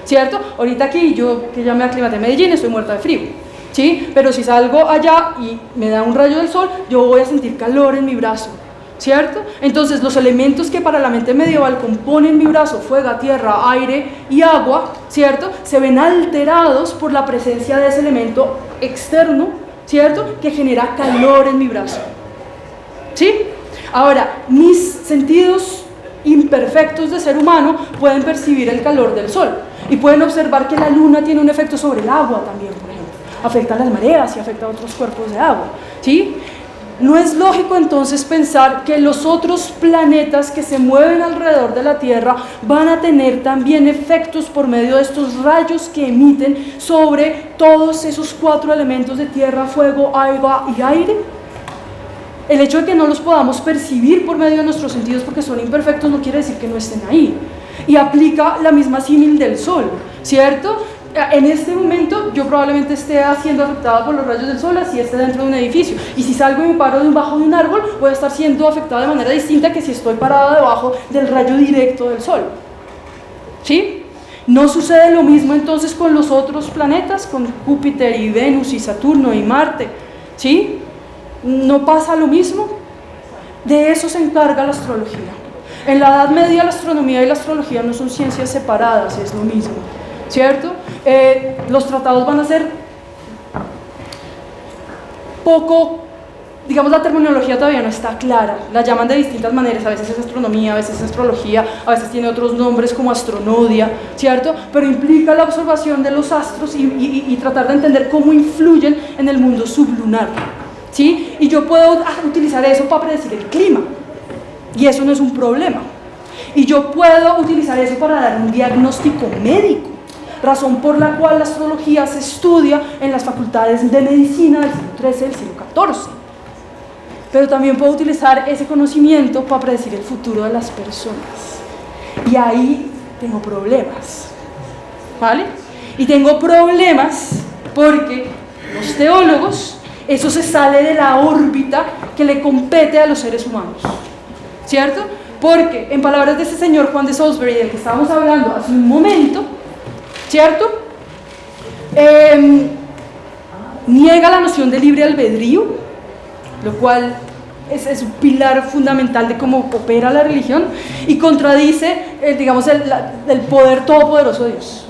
¿cierto? Ahorita aquí, yo que ya me aclimaté en Medellín, estoy muerta de frío, ¿sí? Pero si salgo allá y me da un rayo del sol, yo voy a sentir calor en mi brazo, ¿cierto? Entonces los elementos que para la mente medieval componen mi brazo, fuego, tierra, aire y agua, ¿cierto? Se ven alterados por la presencia de ese elemento externo, ¿cierto? Que genera calor en mi brazo, ¿sí? Ahora, mis sentidos imperfectos de ser humano pueden percibir el calor del sol y pueden observar que la luna tiene un efecto sobre el agua también, por ejemplo. Afecta a las mareas y afecta a otros cuerpos de agua, ¿sí? No es lógico entonces pensar que los otros planetas que se mueven alrededor de la Tierra van a tener también efectos por medio de estos rayos que emiten sobre todos esos 4 elementos de tierra, fuego, agua y aire. El hecho de que no los podamos percibir por medio de nuestros sentidos porque son imperfectos no quiere decir que no estén ahí. Y aplica la misma símil del sol, ¿cierto? En este momento yo probablemente esté siendo afectada por los rayos del sol así esté dentro de un edificio, y si salgo y me paro debajo de un árbol voy a estar siendo afectada de manera distinta que si estoy parada debajo del rayo directo del sol, ¿sí? ¿No sucede lo mismo entonces con los otros planetas, con Júpiter y Venus y Saturno y Marte? ¿Sí? ¿No pasa lo mismo? De eso se encarga la astrología. En la Edad Media la astronomía y la astrología no son ciencias separadas, es lo mismo, ¿cierto? Los tratados van a ser poco, digamos, la terminología todavía no está clara, la llaman de distintas maneras, a veces es astronomía, a veces es astrología, a veces tiene otros nombres como astronodia, ¿cierto? Pero implica la observación de los astros y tratar de entender cómo influyen en el mundo sublunar, ¿sí? Y yo puedo utilizar eso para predecir el clima, y eso no es un problema. Y yo puedo utilizar eso para dar un diagnóstico médico, razón por la cual la astrología se estudia en las facultades de medicina del siglo XIII y del siglo XIV. Pero también puedo utilizar ese conocimiento para predecir el futuro de las personas. Y ahí tengo problemas, ¿vale? Y tengo problemas porque los teólogos, eso se sale de la órbita que le compete a los seres humanos, ¿cierto? Porque, en palabras de ese señor Juan de Salisbury, del que estábamos hablando hace un momento, ¿cierto? Niega la noción de libre albedrío, lo cual es un pilar fundamental de cómo opera la religión, y contradice, digamos, el poder todopoderoso de Dios,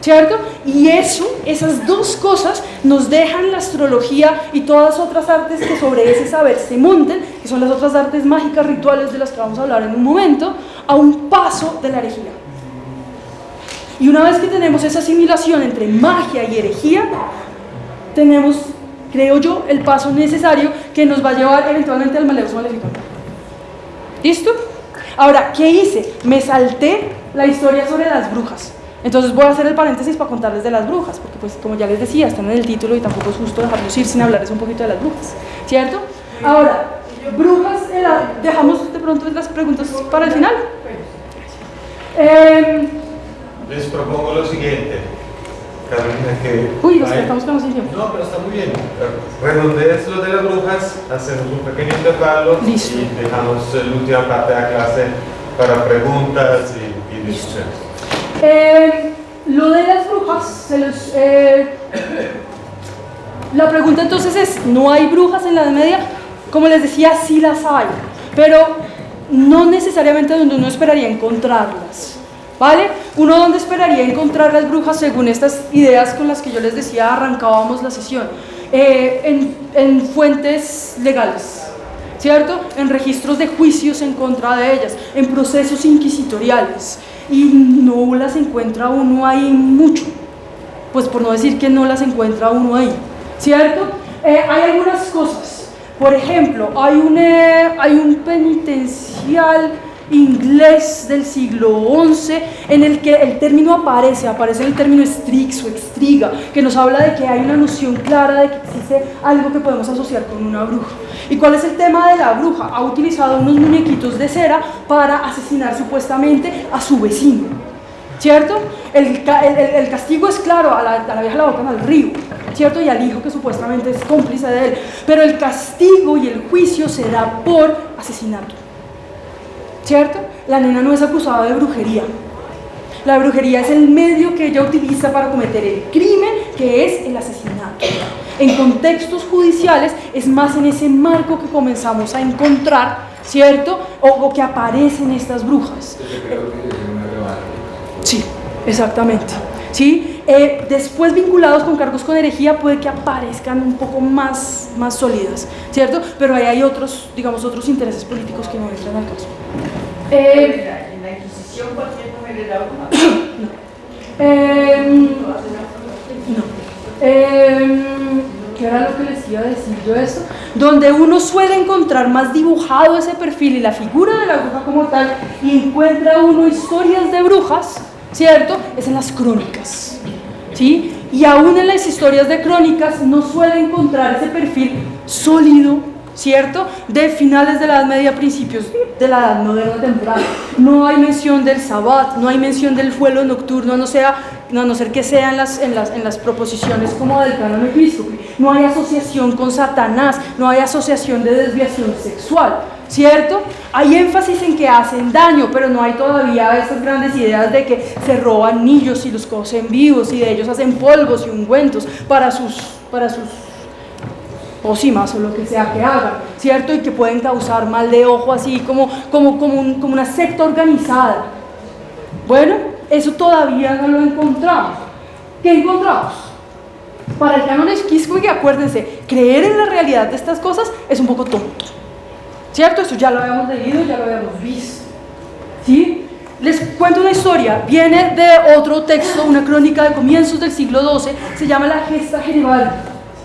¿cierto? Y esas dos cosas nos dejan la astrología y todas las otras artes que sobre ese saber se monten, que son las otras artes mágicas rituales de las que vamos a hablar en un momento, a un paso de la herejía. Y una vez que tenemos esa asimilación entre magia y herejía, tenemos, creo yo, el paso necesario que nos va a llevar eventualmente al Maleus Maleficarum. ¿Listo? Ahora, ¿qué hice? Me salté la historia sobre las brujas. Entonces voy a hacer el paréntesis para contarles de las brujas, porque pues como ya les decía, están en el título y tampoco es justo dejarlos ir sin hablarles un poquito de las brujas, ¿cierto? Ahora, brujas, dejamos de pronto las preguntas para el final. Les propongo lo siguiente, Carolina, que... Uy, nos estamos con los idiomas. No, pero está muy bien. Redondees lo de las brujas, hacemos un pequeño intervalo. Listo. Y dejamos la última parte de la clase para preguntas y discusiones. Lo de las brujas, la pregunta entonces es, ¿no hay brujas en la Edad Media? Como les decía, sí las hay, pero no necesariamente donde uno esperaría encontrarlas, ¿vale? Uno donde esperaría encontrar las brujas según estas ideas con las que yo les decía arrancábamos la sesión, en fuentes legales, ¿cierto? En registros de juicios en contra de ellas, en procesos inquisitoriales. Y no las encuentra uno ahí mucho, pues por no decir que no las encuentra uno ahí, ¿cierto? Hay algunas cosas, por ejemplo, hay un penitencial inglés del siglo XI en el que el término aparece el término strix o extriga, que nos habla de que hay una noción clara de que existe algo que podemos asociar con una bruja. ¿Y cuál es el tema de la bruja? Ha utilizado unos muñequitos de cera para asesinar supuestamente a su vecino, ¿cierto? El castigo es claro, a la vieja la botan al río, ¿cierto? Y al hijo que supuestamente es cómplice de él, pero el castigo y el juicio se da por asesinato, ¿cierto? La nena no es acusada de brujería. La brujería es el medio que ella utiliza para cometer el crimen, que es el asesinato. En contextos judiciales es más en ese marco que comenzamos a encontrar, ¿cierto? O que aparecen estas brujas. Sí, exactamente. ¿Sí? Después vinculados con cargos con herejía puede que aparezcan un poco más sólidas, ¿cierto? Pero ahí hay otros, digamos, otros intereses políticos que no entran al caso. ¿En la Inquisición cualquier mujer era ¿qué era lo que les iba a decir yo esto? Donde uno suele encontrar más dibujado ese perfil y la figura de la bruja como tal, y encuentra uno historias de brujas, ¿cierto? Es en las crónicas, ¿sí? Y aún en las historias de crónicas no suele encontrar ese perfil sólido, ¿cierto? De finales de la Edad Media, principios de la Edad Moderna temprana. No hay mención del sabbat, no hay mención del vuelo nocturno, a no ser que sea en las proposiciones como del canon episcopi. No hay asociación con Satanás, no hay asociación de desviación sexual, ¿cierto? Hay énfasis en que hacen daño, pero no hay todavía estas grandes ideas de que se roban niños y los cocen vivos y de ellos hacen polvos y ungüentos para sus pócimas o lo que sea que hagan, ¿cierto? Y que pueden causar mal de ojo, así como una secta organizada. Bueno, eso todavía no lo encontramos. ¿Qué encontramos? Para el canon Quisqueya, acuérdense, creer en la realidad de estas cosas es un poco tonto, ¿cierto? Eso ya lo habíamos leído, ya lo habíamos visto, ¿sí? Les cuento una historia, viene de otro texto, una crónica de comienzos del siglo XII, se llama la Gesta Geribaldi,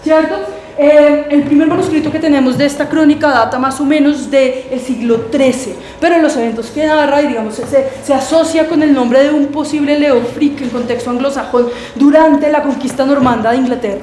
¿cierto? El primer manuscrito que tenemos de esta crónica data más o menos del siglo XIII, pero en los eventos que narra, y digamos, se asocia con el nombre de un posible Leofric en contexto anglosajón durante la conquista normanda de Inglaterra,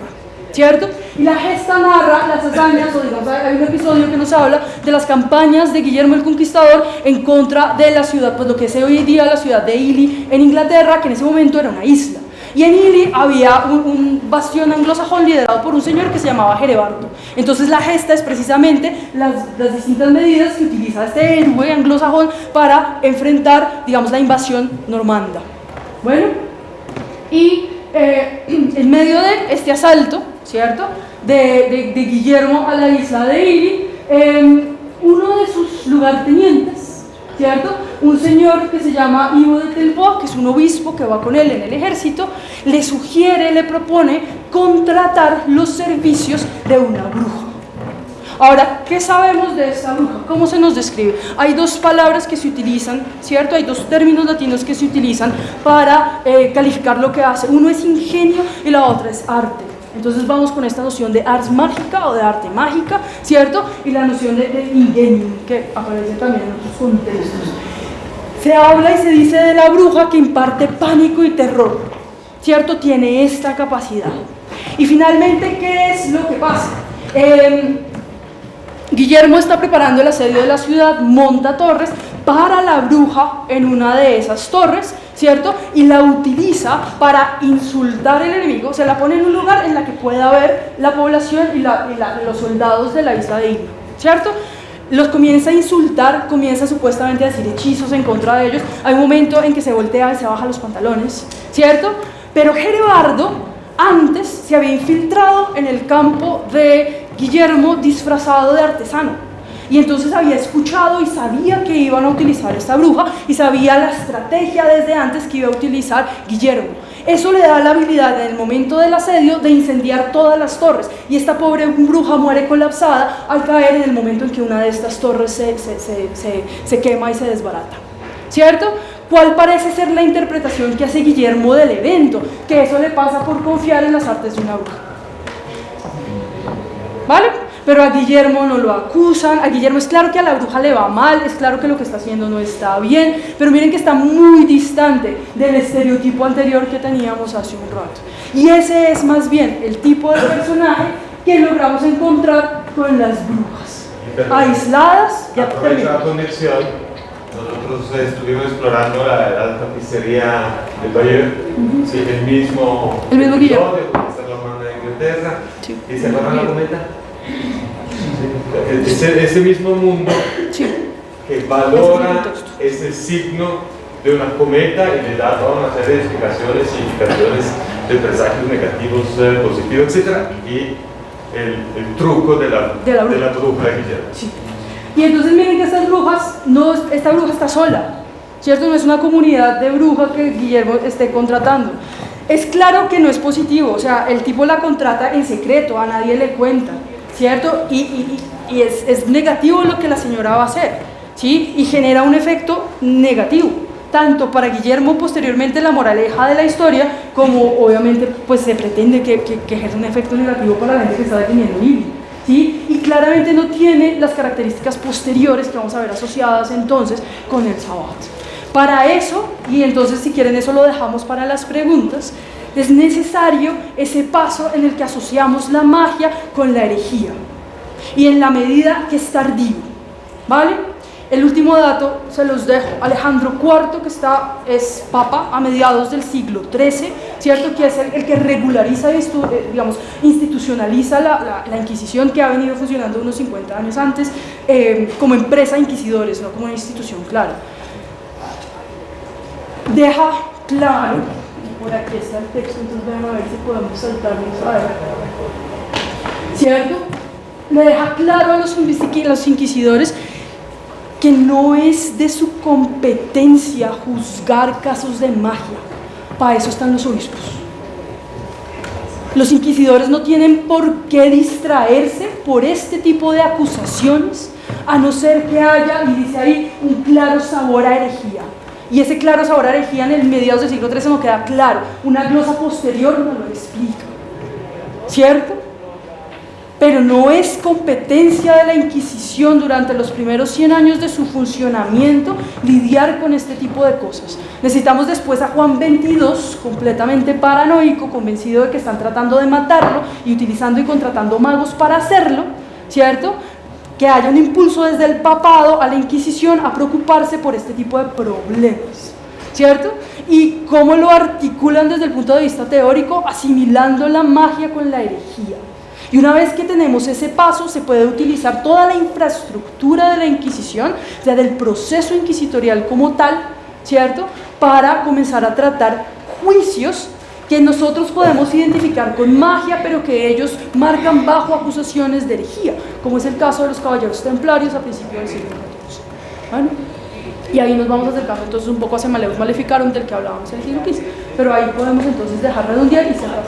¿cierto? Y la Gesta narra las hazañas, o digamos, hay un episodio que nos habla de las campañas de Guillermo el Conquistador en contra de la ciudad, pues lo que es hoy día la ciudad de Ely en Inglaterra, que en ese momento era una isla. Y en Ely había un bastión anglosajón liderado por un señor que se llamaba Herebardo. Entonces la Gesta es precisamente las distintas medidas que utiliza este héroe anglosajón para enfrentar, digamos, la invasión normanda. Bueno, y en medio de este asalto, ¿cierto?, de Guillermo a la isla de Ely, uno de sus lugartenientes, ¿cierto?, un señor que se llama Ivo de Telboa, que es un obispo que va con él en el ejército, le sugiere, le propone contratar los servicios de una bruja. Ahora, ¿qué sabemos de esta bruja? ¿Cómo se nos describe? Hay dos palabras que se utilizan, ¿cierto? Hay dos términos latinos que se utilizan para calificar lo que hace. Uno es ingenio y la otra es arte. Entonces vamos con esta noción de ars mágica o de arte mágica, ¿cierto? Y la noción de ingenium, que aparece también en otros contextos. Se habla y se dice de la bruja que imparte pánico y terror, ¿cierto? Tiene esta capacidad. Y finalmente, ¿qué es lo que pasa? Guillermo está preparando el asedio de la ciudad, monta torres para la bruja en una de esas torres, ¿cierto? Y la utiliza para insultar al enemigo, se la pone en un lugar en la que pueda ver la población y los soldados de la isla de Ely, ¿cierto? Los comienza a insultar, comienza supuestamente a decir hechizos en contra de ellos. Hay un momento en que se voltea y se baja los pantalones, ¿cierto? Pero Herebardo antes se había infiltrado en el campo de Guillermo disfrazado de artesano, y entonces había escuchado y sabía que iban a utilizar esta bruja y sabía la estrategia desde antes que iba a utilizar Guillermo. Eso le da la habilidad en el momento del asedio de incendiar todas las torres, y esta pobre bruja muere colapsada al caer en el momento en que una de estas torres se quema y se desbarata, ¿cierto? ¿Cuál parece ser la interpretación que hace Guillermo del evento? Que eso le pasa por confiar en las artes de una bruja, ¿vale? Pero a Guillermo no lo acusan, a Guillermo es claro que a la bruja le va mal, es claro que lo que está haciendo no está bien, pero miren que está muy distante del estereotipo anterior que teníamos hace un rato. Y ese es más bien el tipo de personaje que logramos encontrar con las brujas, aisladas. Y aprovecha la conexión, nosotros estuvimos explorando la tapicería del Valle, sí, el mismo Guillermo, está la hermana de Inglaterra, sí. ¿Y se acuerdan la cometa? Ese mismo mundo que valora ese signo de una cometa y le da toda una serie de explicaciones y indicaciones de presagios negativos, positivos, etc. Y el truco de la bruja de Guillermo. Sí. Y entonces miren que esta bruja está sola, ¿cierto? No es una comunidad de brujas que Guillermo esté contratando. Es claro que no es positivo, o sea, el tipo la contrata en secreto, a nadie le cuenta, ¿cierto? Y es negativo lo que la señora va a hacer, ¿sí? Y genera un efecto negativo, tanto para Guillermo posteriormente la moraleja de la historia, como obviamente pues se pretende que ejerza un efecto negativo para la gente que está defendiendo Ely, ¿sí? Y claramente no tiene las características posteriores que vamos a ver asociadas entonces con el Sabbat. Para eso, y entonces si quieren eso lo dejamos para las preguntas, es necesario ese paso en el que asociamos la magia con la herejía, y en la medida que es tardío, ¿vale? El último dato se los dejo. Alejandro IV, que es papa a mediados del siglo XIII, ¿cierto? Que es el que regulariza, digamos, institucionaliza la Inquisición, que ha venido funcionando unos 50 años antes, como empresa de inquisidores, no como una institución clara. Deja claro, y por aquí está el texto, entonces vean a ver si podemos saltarnos a ver, ¿cierto? Le deja claro a los inquisidores que no es de su competencia juzgar casos de magia. Para eso están los obispos. Los inquisidores no tienen por qué distraerse por este tipo de acusaciones, a no ser que haya, y dice ahí, un claro sabor a herejía. Y ese claro sabor a herejía en el mediados del siglo XIII no queda claro. Una glosa posterior nos lo explica, ¿cierto? Pero no es competencia de la Inquisición durante los primeros 100 años de su funcionamiento lidiar con este tipo de cosas. Necesitamos después a Juan XXII, completamente paranoico, convencido de que están tratando de matarlo y utilizando y contratando magos para hacerlo, ¿cierto? Que haya un impulso desde el papado a la Inquisición a preocuparse por este tipo de problemas, ¿cierto? Y cómo lo articulan desde el punto de vista teórico, asimilando la magia con la herejía. Y una vez que tenemos ese paso, se puede utilizar toda la infraestructura de la Inquisición, o sea, del proceso inquisitorial como tal, ¿cierto?, para comenzar a tratar juicios que nosotros podemos identificar con magia, pero que ellos marcan bajo acusaciones de herejía, como es el caso de los caballeros templarios a principios del siglo XIV. Bueno, y ahí nos vamos acercando entonces un poco a Maleus Maleficarum, del que hablábamos en el siglo XV, pero ahí podemos entonces dejar redondear y cerrar.